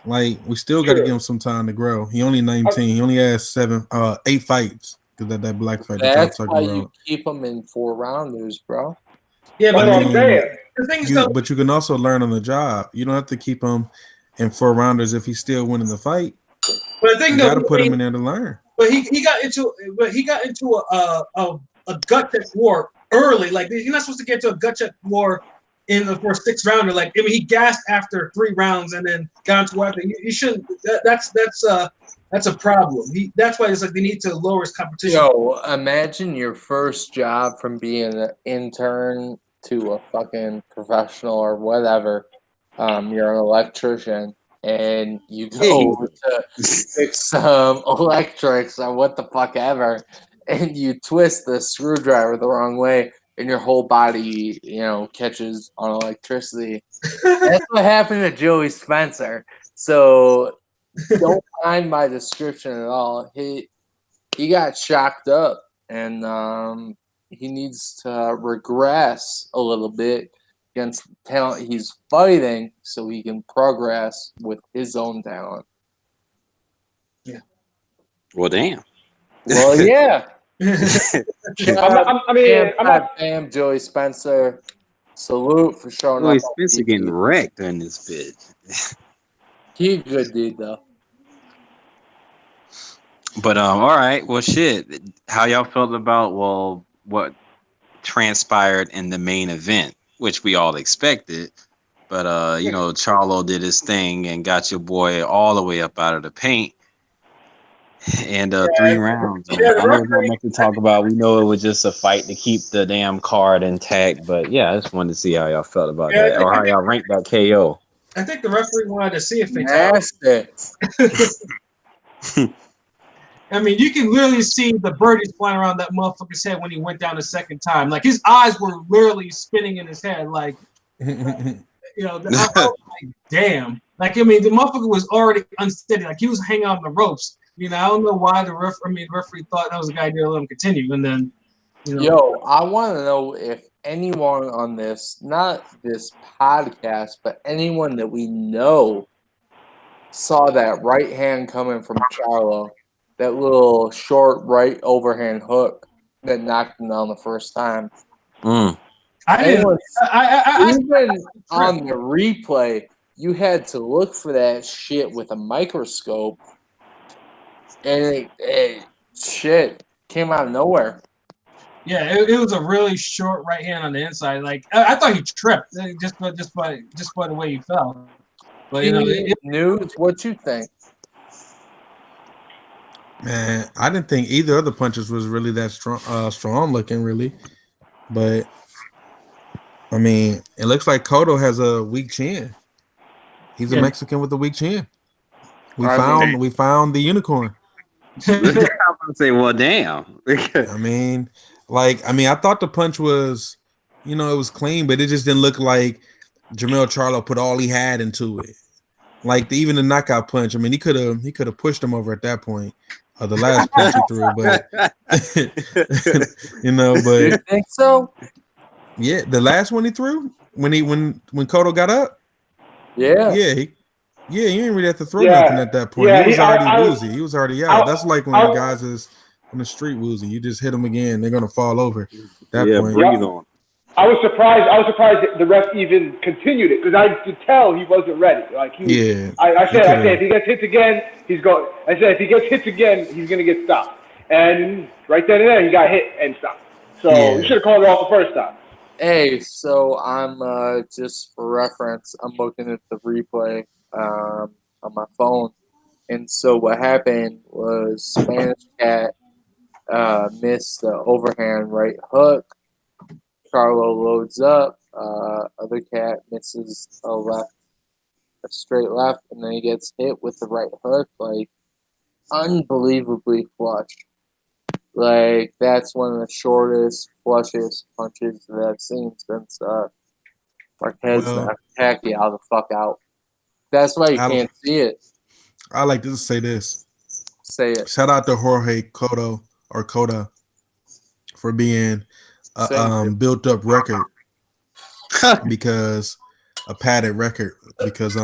Like we still got to give him some time to grow. He only 19. He only has 8 fights. Because that black fight. That's why you keep him in 4-rounders, bro. Yeah, but but you can also learn on the job. You don't have to keep him in 4 rounders if he's still winning the fight. But I think you got to put him in there to learn. But he got into a gut check war early. Like you're not supposed to get to a gut check war in the first 6 rounder. Like I mean, he gassed after 3 rounds and then got into weapon. You shouldn't. That's a problem. That's why it's like they need to lower his competition. Yo, imagine your first job from being an intern to a fucking professional or whatever. You're an electrician and you go to fix some electrics or what the fuck ever, and you twist the screwdriver the wrong way and your whole body, catches on electricity. That's what happened to Joey Spencer. So don't mind my description at all. He got shocked up, and he needs to regress a little bit against the talent he's fighting so he can progress with his own talent. Yeah. Well, damn. Well, yeah. I'm Joey Spencer. Salute for showing Joey up. Spencer getting wrecked in this bitch. He a good dude though. But all right, well, shit. How y'all felt about what transpired in the main event, which we all expected, but Charlo did his thing and got your boy all the way up out of the paint. And 3 rounds. I know there's not much to talk about. We know it was just a fight to keep the damn card intact. But yeah, I just wanted to see how y'all felt about that, or how y'all ranked that KO. I think the referee wanted to see if they I mean, you can literally see the birdies flying around that motherfucker's head when he went down the second time. Like his eyes were literally spinning in his head. Like, I was like, damn. Like, I mean, the motherfucker was already unsteady. Like he was hanging on the ropes. I don't know why the referee thought that was a good idea to let him continue. And then, Yo, I want to know if anyone on this, not this podcast, but anyone that we know saw that right hand coming from Charlo, that little short right overhand hook that knocked him down the first time. Mm. I didn't. Even on the replay, you had to look for that shit with a microscope. And it came out of nowhere. Yeah, it was a really short right hand on the inside. Like I thought he tripped just by the way he fell. But News, what you think? Man, I didn't think either of the punches was really that strong looking, really. But I mean, it looks like KOTY has a weak chin. He's a Mexican with a weak chin. We found the unicorn. I'm gonna say, well, damn. I thought the punch was, it was clean, but it just didn't look like Jermell Charlo put all he had into it. Like even the knockout punch. I mean, he could have pushed him over at that point. The last punch he threw, but but you think so? Yeah, the last one he threw when KOTY got up. Yeah. You didn't really have to throw nothing at that point. He was already woozy. He was already out. That's like when guys is on the street woozy. You just hit them again, they're gonna fall over. At that point. Breathe on. I was surprised that the ref even continued it because I could tell he wasn't ready. Like I said if he gets hit again, he's going. I said if he gets hit again, he's gonna get stopped. And right then and there, he got hit and stopped. So you should have called it off the first time. Hey, so I'm just for reference, I'm looking at the replay on my phone, and so what happened was Spanish Cat missed the overhand right hook. Charlo loads up. Other cat misses a straight left, and then he gets hit with the right hook, like unbelievably flush. Like that's one of the shortest, flushest punches that I've seen since Marquez knocked Pacquiao the fuck out. That's why you can't see it. I like to say this. Say it. Shout out to Jorge KOTY for being built up record because a padded record because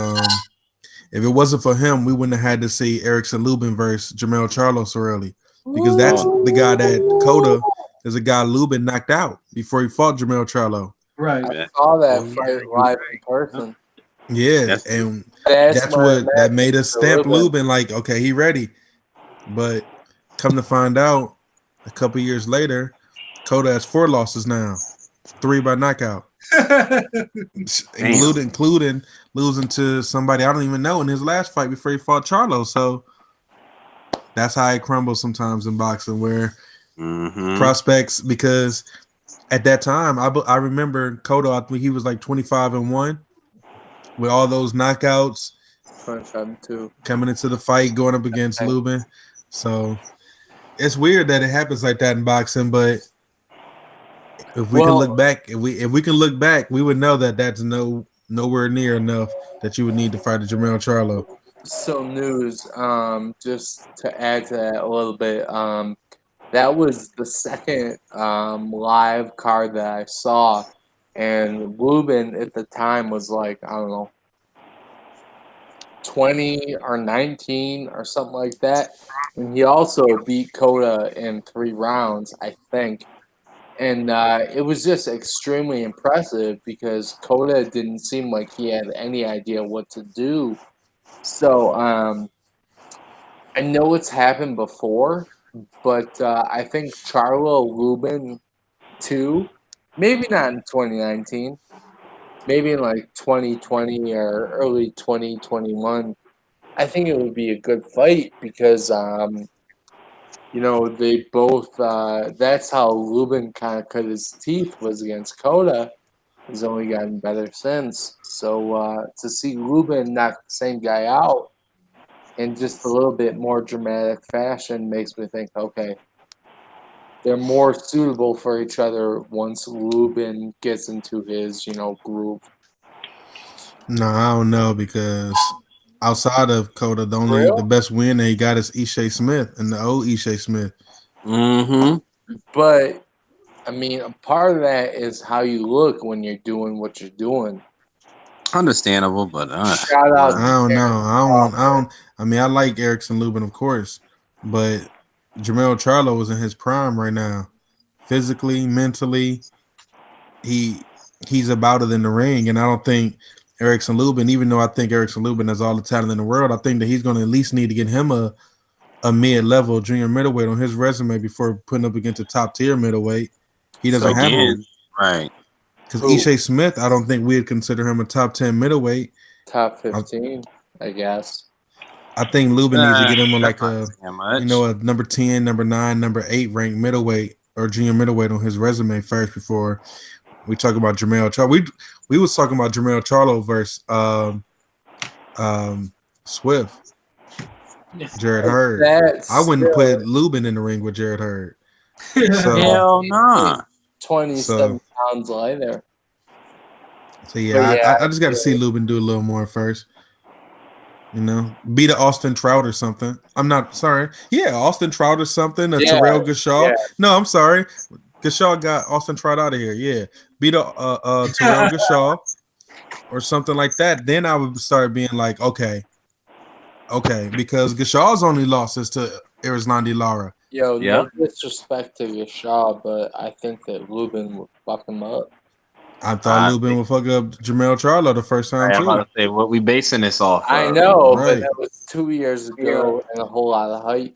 if it wasn't for him, we wouldn't have had to see Erickson Lubin versus Jermell Charlo so early because that's the guy that KOTY is a guy Lubin knocked out before he fought Jermell Charlo. Right. I saw that fight live in person. Yeah, and that's my what that made us stamp Lubin. Lubin like, okay, he ready. But come to find out, a couple years later, KOTY has 4 losses now, 3 by knockout, including losing to somebody I don't even know in his last fight before he fought Charlo. So that's how it crumbles sometimes in boxing, where prospects, because at that time I remember KOTY, I think he was like 25-1 with all those knockouts. 25-2 coming into the fight, going up against Lubin. So it's weird that it happens like that in boxing, but if we can look back, if we can look back, we would know that that's nowhere near enough that you would need to fight a Jermell Charlo. So news, just to add to that a little bit, that was the second live card that I saw, and Lubin at the time was like, I don't know, 20 or 19 or something like that. And he also beat KOTY in 3 rounds, I think. And it was just extremely impressive because KOTY didn't seem like he had any idea what to do. So I know it's happened before, but I think Charlo Lubin 2, maybe not in 2019, maybe in like 2020 or early 2021. I think it would be a good fight because, they both, that's how Lubin kind of cut his teeth, was against KOTY. He's only gotten better since. So to see Lubin knock the same guy out in just a little bit more dramatic fashion makes me think, okay, they're more suitable for each other once Lubin gets into his, groove. No, I don't know, because outside of KOTY, the best win that he got is Ishe Smith, and the old Ishe Smith. But I mean, a part of that is how you look when you're doing what you're doing. Understandable, but shout out. I don't know. I like Erickson Lubin, of course, but Jermell Charlo is in his prime right now, physically, mentally. He's about it in the ring, and I don't think Erickson Lubin, even though I think Erickson Lubin has all the talent in the world, I think that he's going to at least need to get him a mid-level junior middleweight on his resume before putting up against a top-tier middleweight. He doesn't have one. Right. Because Ishe Smith, I don't think we'd consider him a top 10 middleweight. Top 15, I guess. I think Lubin needs to get him a number 10, number 9, number 8 ranked middleweight or junior middleweight on his resume first before we talk about Jermell Charlo. We was talking about Jermell Charlo versus Swift. Jared Hurd. I wouldn't put Lubin in the ring with Jared Hurd. So, hell nah. 27 pounds lighter. So I just got to see Lubin do a little more first. Beat an Austin Trout or something. I'm not sorry. Yeah, Austin Trout or something. Terrell Gashaw. Yeah. No, I'm sorry. Gashaw got Austin Trout out of here. Yeah, beat a Terrell Gashaw or something like that. Then I would start being like, okay, because Gashaw's only losses to Erislandy Lara. No disrespect to Gashaw, but I think that Lubin would fuck him up. I thought Lubin would fuck up Jermell Charlo the first time too. I'm about to say, what we basing this off? I know, but that was 2 years ago and a whole lot of hype.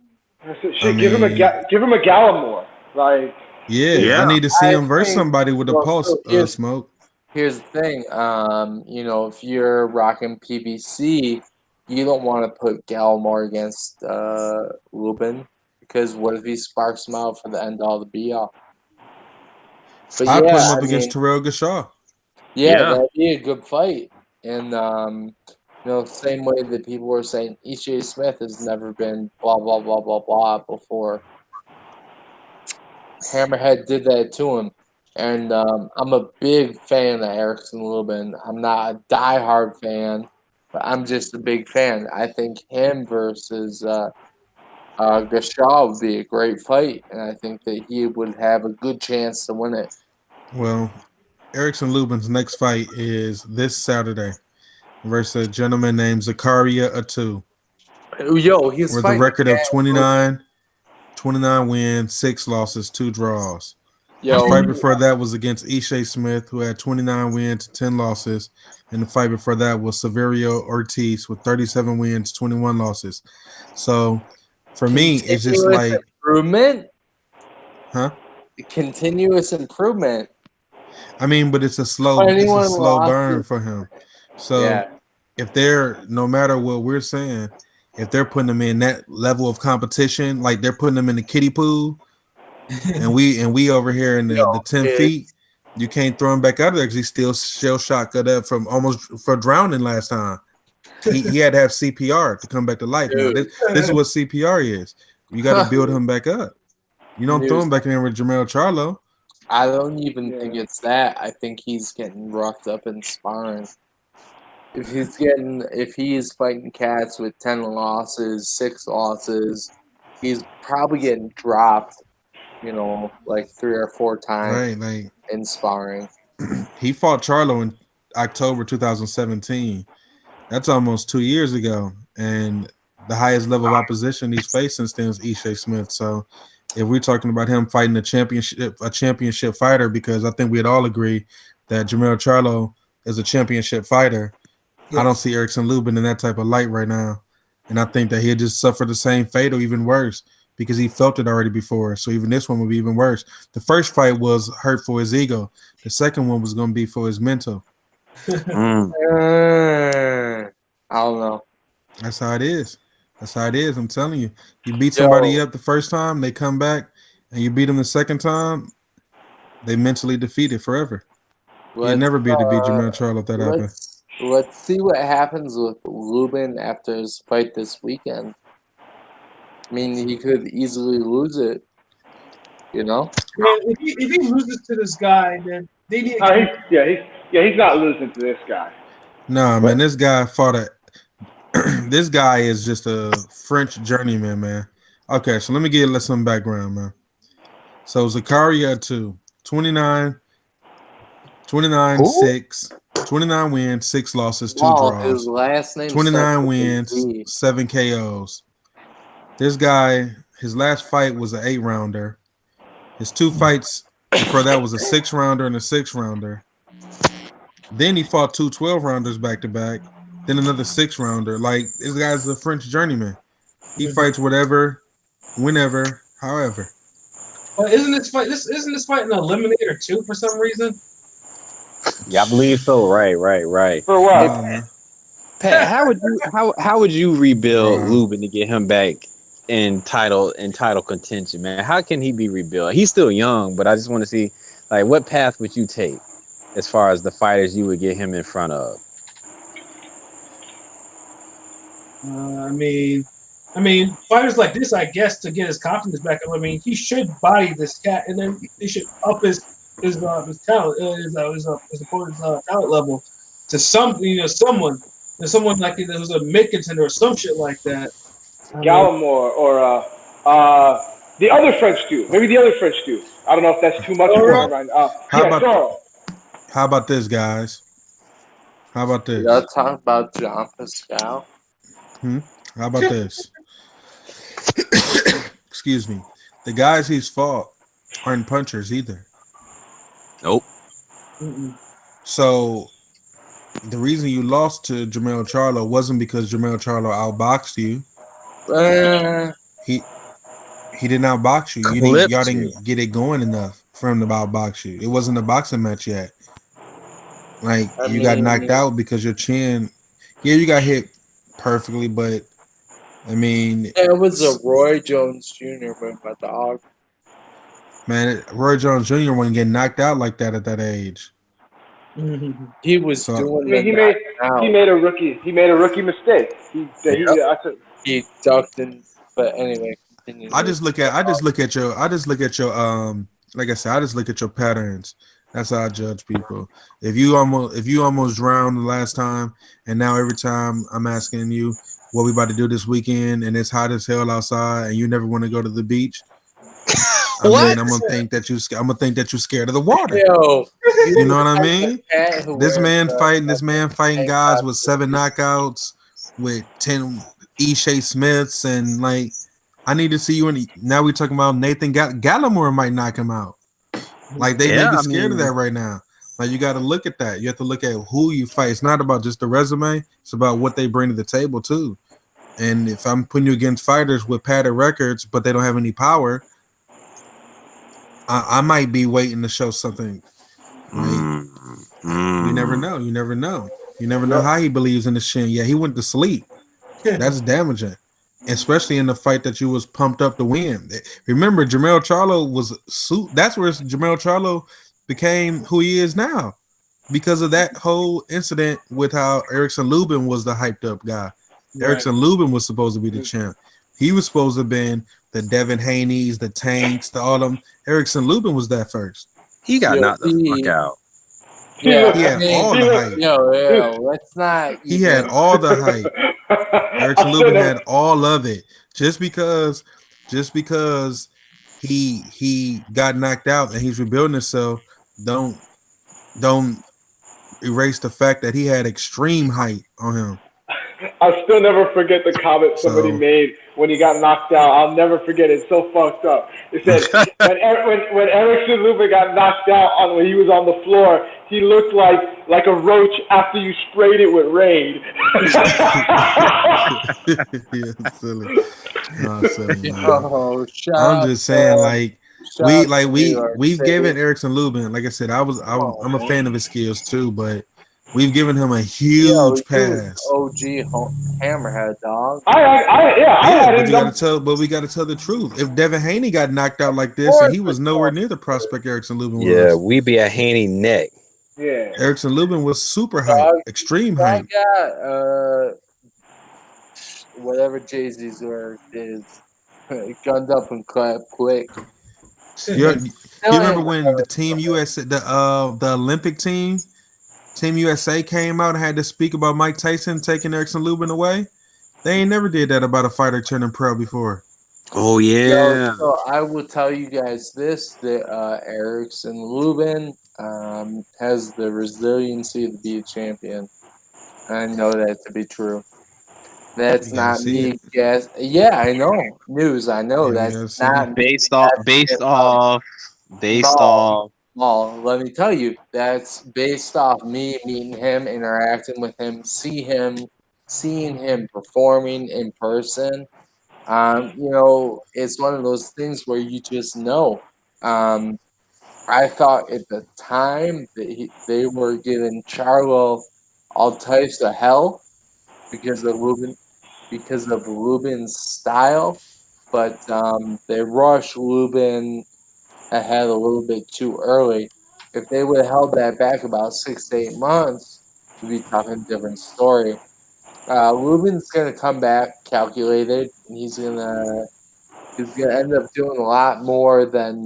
Give him a Gallimore, like. Yeah, I need to see him versus somebody with a pulse. Smoke. Here's the thing, if you're rocking PBC, you don't want to put Gallimore against Lubin, because what if he sparks him out for the end all the be all? But I put him up against Terrell Gashaw. Yeah, that'd be a good fight. And same way that people were saying Ishe Smith has never been blah blah blah blah blah before. Hammerhead did that to him. And I'm a big fan of Erickson Lubin. I'm not a diehard fan, but I'm just a big fan. I think him versus Gashaw would be a great fight, and I think that he would have a good chance to win it. Well, Erickson Lubin's next fight is this Saturday versus a gentleman named Zakaria Atu. He's with a record of 29 wins, 6 losses, 2 draws. The fight before that was against Ishe Smith, who had 29 wins, 10 losses. And the fight before that was Severio Ortiz with 37 wins, 21 losses. So for me, it's just like improvement. Huh? Continuous improvement. I mean, but it's a slow burn for him. So if they're, no matter what we're saying, if they're putting them in that level of competition, like they're putting them in the kiddie pool, and we over here in the 10 feet, you can't throw him back out of there because he's still shell shocked from almost for drowning last time. He had to have CPR to come back to life. Now this is what CPR is. You got to build him back up. You don't throw him back in there with Jermell Charlo. I don't even think it's that. I think he's getting roughed up in sparring. If he's fighting cats with 10 losses, 6 losses, he's probably getting dropped, like 3 or 4 times in sparring. He fought Charlo in October 2017. That's almost 2 years ago. And the highest level of opposition he's faced since then is Ishe Smith. So if we're talking about him fighting a championship fighter, because I think we'd all agree that Jermell Charlo is a championship fighter. Yes. I don't see Erickson Lubin in that type of light right now. And I think that he'll just suffer the same fate or even worse because he felt it already before. So even this one will be even worse. The first fight was hurt for his ego. The second one was going to be for his mental. I don't know. That's how it is. I'm telling you. You beat somebody up the first time, they come back, and you beat them the second time, they mentally defeated forever. You'd never be able to beat Jermell Charlo if that happens. Let's see what happens with Lubin after his fight this weekend. I mean, he could easily lose it. Man, if he loses to this guy, then they need. He's not losing to this guy. No, man, this guy fought this guy is just a French journeyman, man. Okay, so let me give you some background, man. So Zakaria 2, 29, 6, 29 wins, 6 losses, 2 draws. His last name 29 wins, 7 KOs. This guy, his last fight was an 8-rounder. His 2 fights before that was a 6-rounder and a 6-rounder. Then he fought 2 12-rounders back to back. Then another 6-rounder. Like, this guy's a French journeyman. He fights whatever, whenever, however. Well, isn't this fight an eliminator too for some reason? Yeah, I believe so. Right. For what? Pat, how would you rebuild Lubin to get him back in title contention, man? How can he be rebuilt? He's still young, but I just want to see, like, what path would you take as far as the fighters you would get him in front of? I mean, fighters like this, I guess, to get his confidence back up. I mean, he should body this cat, and then he should up his talent, his opponent's talent level to someone like who's a mid contender or some shit like that. Gallimore or the other French dude. Maybe the other French dude. I don't know if that's too much for him right now. How about this, guys? How about this? Y'all talking about John Pascal? How about this? Excuse me. The guys he's fought aren't punchers either. Nope. So the reason you lost to Jermell Charlo wasn't because Jermell Charlo outboxed you. He didn't outbox you. Y'all didn't get it going enough for him to outbox you. It wasn't a boxing match yet. Like, you got knocked out because your chin. Yeah, you got hit perfectly, but I mean, it was a Roy Jones Jr. with my dog. Man, Roy Jones Jr. wasn't getting knocked out like that at that age. He was doing. He made a rookie mistake. He ducked in. But anyway, continue. I just look at your like I said, I just look at your patterns. That's how I judge people. If you almost drowned the last time, and now every time I'm asking you what we about to do this weekend, and it's hot as hell outside, and you never want to go to the beach, I'm gonna think that you're scared of the water. Yo, you know what I mean? This man fighting guys with 7 knockouts, with 10 Ishe Smiths, and like, I need to see you. Now we're talking about Nathan Gallimore might knock him out. Like they may be scared of that right now. Like you got to look at that. You have to look at who you fight. It's not about just the resume. It's about what they bring to the table too. And if I'm putting you against fighters with padded records, but they don't have any power, I might be waiting to show something. Right? You never know. You never know. You never know how he believes in the shin. Yeah, he went to sleep. That's damaging, especially in the fight that you was pumped up to win. Remember, Jermell Charlo was that's where Jermell Charlo became who he is now because of that whole incident with how Erickson Lubin was the hyped up guy. Right. Erickson Lubin was supposed to be the champ. He was supposed to have been the Devin Haney's, the Tanks, the all them. Erickson Lubin was that first. He got knocked the fuck out. Yeah, he had all the hype. Let's not. He had all the hype. Erickson Lubin had all of it. Just because he got knocked out and he's rebuilding himself, don't erase the fact that he had extreme hype on him. I'll still never forget the comment somebody made when he got knocked out. I'll never forget it. It's so fucked up. It said when Erickson Lubin got knocked out when he was on the floor, he looked like a roach after you sprayed it with rain. Yeah, silly. No, silly, I'm just saying, we've given Erickson Lubin, like I said, I'm a fan of his skills too, but we've given him a huge pass. OG hammerhead, dog. But we gotta tell the truth. If Devin Haney got knocked out like this and he was nowhere near the prospect Erickson Lubin was. Yeah, we be at Haney neck. Yeah. Erickson Lubin was super hype, extreme hype. Whatever Jay-Z's word is, gunned up and clapped quick. You remember when the Team USA, the Olympic Team USA came out and had to speak about Mike Tyson taking Erickson Lubin away? They ain't never did that about a fighter turning pro before. Oh yeah. So I will tell you guys this: that Erickson Lubin has the resiliency to be a champion. I know that to be true. That's not me. Guess. Yeah, I know. News. I know that's not based off. Well, let me tell you, that's based off me meeting him, interacting with him, seeing him performing in person. It's one of those things where you just know. I thought at the time that they were giving Charlo all types of hell because of Lubin's style, but they rushed Lubin ahead a little bit too early. If they would have held that back about 6 to 8 months, we'd be talking a different story. Lubin's gonna come back calculated, and he's gonna end up doing a lot more than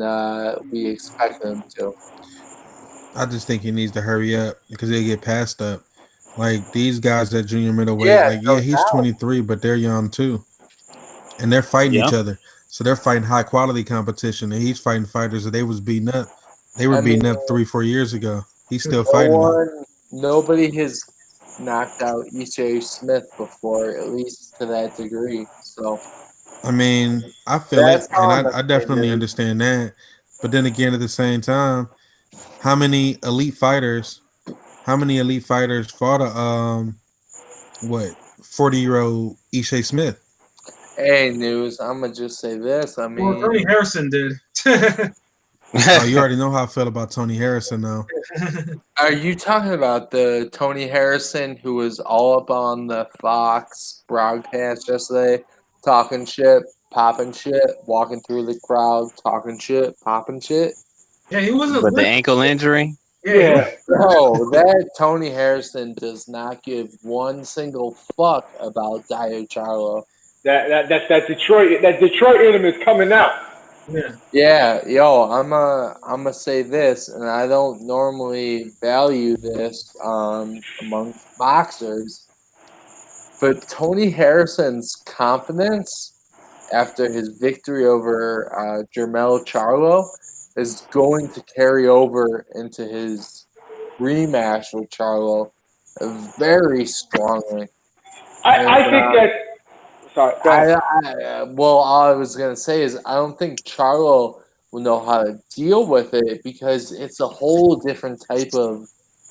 we expected him to. I just think he needs to hurry up because he'll get passed up. Like these guys at junior middleweight, he's 23, but they're young too, and they're fighting each other. So they're fighting high quality competition, and he's fighting fighters that they was beating up. They were beating up 3-4 years ago. He's still fighting. Nobody has knocked out E.J. Smith before, at least to that degree. So, I mean, I feel it, and I definitely understand that. But then again, at the same time, how many elite fighters fought a 40-year-old E.J. Smith? Hey, News, I'm going to just say this. I mean, Tony Harrison did. You already know how I feel about Tony Harrison, though. Are you talking about the Tony Harrison who was all up on the Fox broadcast yesterday, talking shit, popping shit, walking through the crowd, talking shit, popping shit? Yeah, he wasn't. But the ankle injury? Yeah. No, that Tony Harrison does not give one single fuck about Dio Charlo. That Detroit in him is coming out. Yeah, I'ma say this, and I don't normally value this among boxers, but Tony Harrison's confidence after his victory over Jermell Charlo is going to carry over into his rematch with Charlo very strongly. I think that. Sorry, all I was going to say is I don't think Charlo will know how to deal with it because it's a whole different type of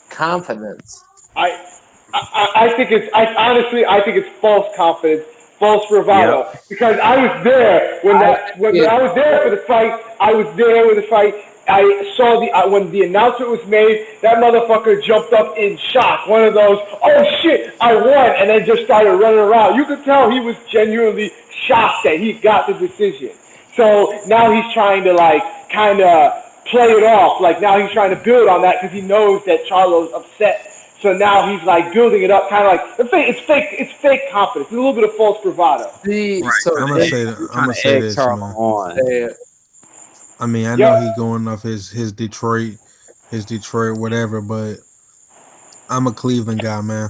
confidence. I think it's honestly I think it's false confidence, false bravado. Yep. Because I was there when I was there for the fight. I was there with the fight. I saw when the announcement was made. That motherfucker jumped up in shock. One of those, oh shit, I won, and then just started running around. You could tell he was genuinely shocked that he got the decision. So now he's trying to like kind of play it off. Like now he's trying to build on that because he knows that Charlo's upset. So now he's like building it up, kind of like it's fake confidence. It's a little bit of false bravado. I'm gonna say this, man. I mean, I know he's going off his Detroit whatever, but I'm a Cleveland guy, man,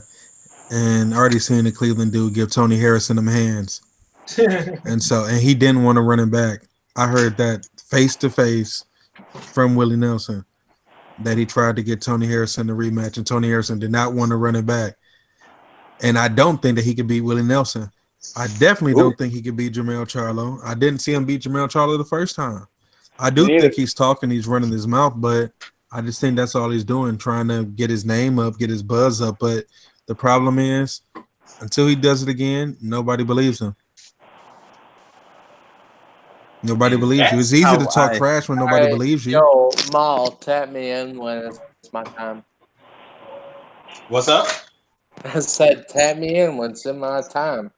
and I already seen the Cleveland dude give Tony Harrison them hands, and he didn't want to run it back. I heard that face to face from Willie Nelson that he tried to get Tony Harrison the rematch, and Tony Harrison did not want to run it back. And I don't think that he could beat Willie Nelson. I definitely don't think he could beat Jermell Charlo. I didn't see him beat Jermell Charlo the first time. I do think he's talking, he's running his mouth, but I just think that's all he's doing, trying to get his name up, get his buzz up. But the problem is, until he does it again, nobody believes him. Nobody believes you. It's easy to talk trash when nobody believes you. Yo, Mal, tap me in when it's my time. What's up? I said tap me in when it's in my time.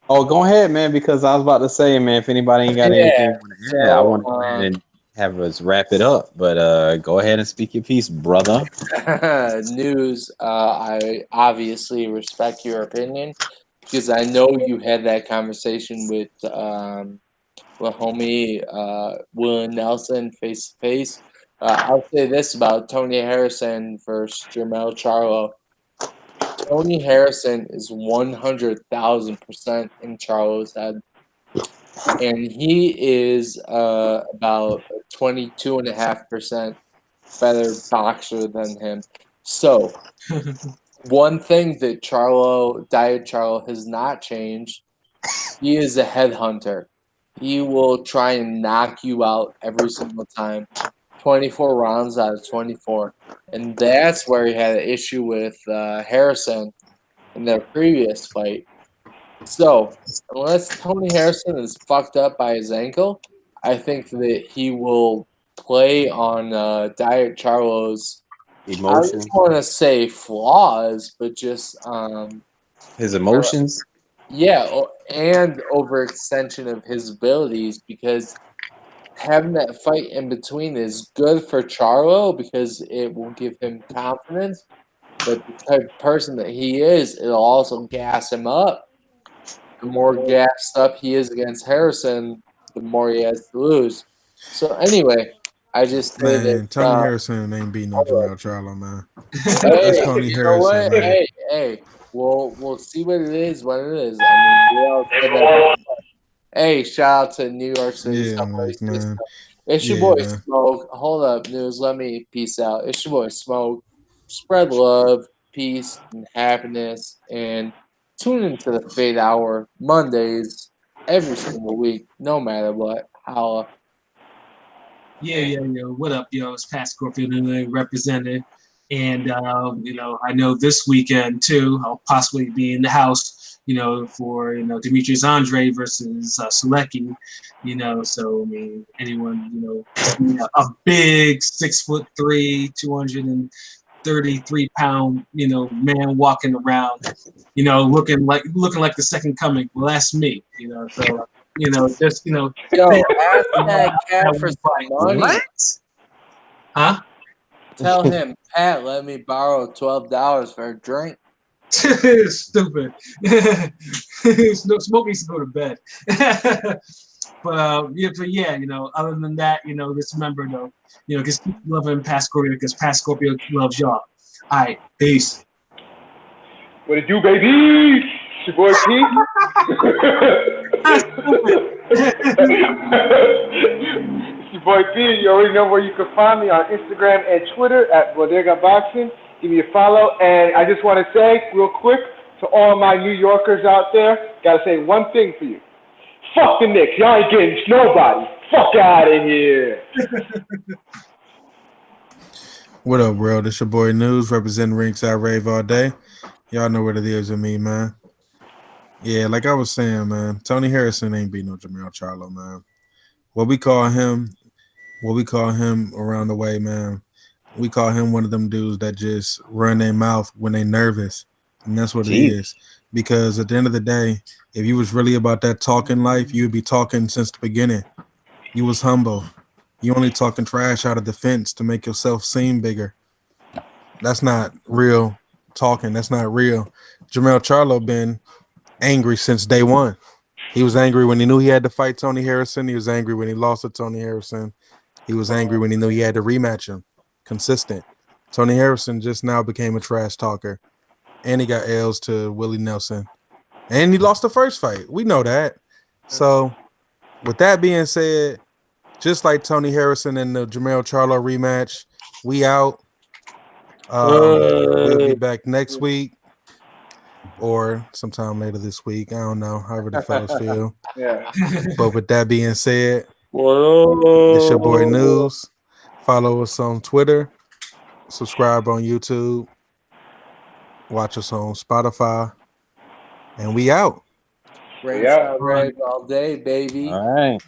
Oh, go ahead, man, because I was about to say, man, if anybody ain't got anything to add, I want to go ahead and have us wrap it up. But go ahead and speak your piece, brother. News, I obviously respect your opinion because I know you had that conversation with homie Will Nelson face to face. I'll say this about Tony Harrison versus Jermell Charlo. Tony Harrison is 100,000% in Charlo's head, and he is about 22.5% better boxer than him. So, one thing that Diet Charlo has not changed, he is a headhunter. He will try and knock you out every single time. 24 rounds out of 24. And that's where he had an issue with Harrison in their previous fight. So, unless Tony Harrison is fucked up by his ankle, I think that he will play on Diet Charlo's emotions. I don't want to say flaws, but just his emotions. Yeah, and overextension of his abilities, because having that fight in between is good for Charlo because it will give him confidence. But the type of person that he is, it'll also gas him up. The more gassed up he is against Harrison, the more he has to lose. So anyway, I just say that Tony Harrison ain't beating no Jermell Charlo, man. That's Tony Harrison, man. Hey, we'll see what it is when it is. I mean, hey, shout out to New York City. Yeah, man. It's your boy Smoke. Hold up, News. Let me peace out. It's your boy Smoke. Spread love, peace, and happiness, and tune into the Fade Hour Mondays every single week, no matter what. Holla. Yeah. What up, yo? It's Pat Scorpion represented. And, I know this weekend, too, I'll possibly be in the house, for, Demetrius Andre versus Selecki, so, I mean, anyone, a big 6'3", 233-pound, man walking around, looking like the second coming. Well, that's me, so, just, Yo, ask that cat for some money. What? Huh? Tell him, Pat, let me borrow $12 for a drink. Stupid. Smoke needs to go to bed. But other than that, just remember though, just keep loving Pat Scorpio because Pat Scorpio loves y'all. All right, peace. What it do, baby? It's your boy Pete. It's your boy Pete. You already know where you can find me on Instagram and Twitter at Bodega Boxing. Give me a follow. And I just want to say real quick to all my New Yorkers out there, got to say one thing for you. Fuck the Knicks. Y'all ain't getting nobody. Fuck out of here. What up, world? It's your boy News, representing Ringside Rave all day. Y'all know what it is with me, man. Yeah, like I was saying, man, Tony Harrison ain't beat no Jermell Charlo, man. What we call him around the way, man, we call him one of them dudes that just run their mouth when they nervous. And that's what it is. Because at the end of the day, if you was really about that talking life, you'd be talking since the beginning. You was humble. You only talking trash out of defense to make yourself seem bigger. That's not real talking. That's not real. Jermell Charlo been angry since day one. He was angry when he knew he had to fight Tony Harrison. He was angry when he lost to Tony Harrison. He was angry when he knew he had to rematch him. Consistent. Tony Harrison just now became a trash talker. And he got L's to Willie Nelson. And he lost the first fight. We know that. So, with that being said, just like Tony Harrison and the Jermell Charlo rematch, we out. We'll be back next week or sometime later this week. I don't know, however the fellas feel. Yeah. But with that being said, it's your boy News. Follow us on Twitter. Subscribe on YouTube. Watch us on Spotify. And we out. Ringside Rave all day, baby. All right.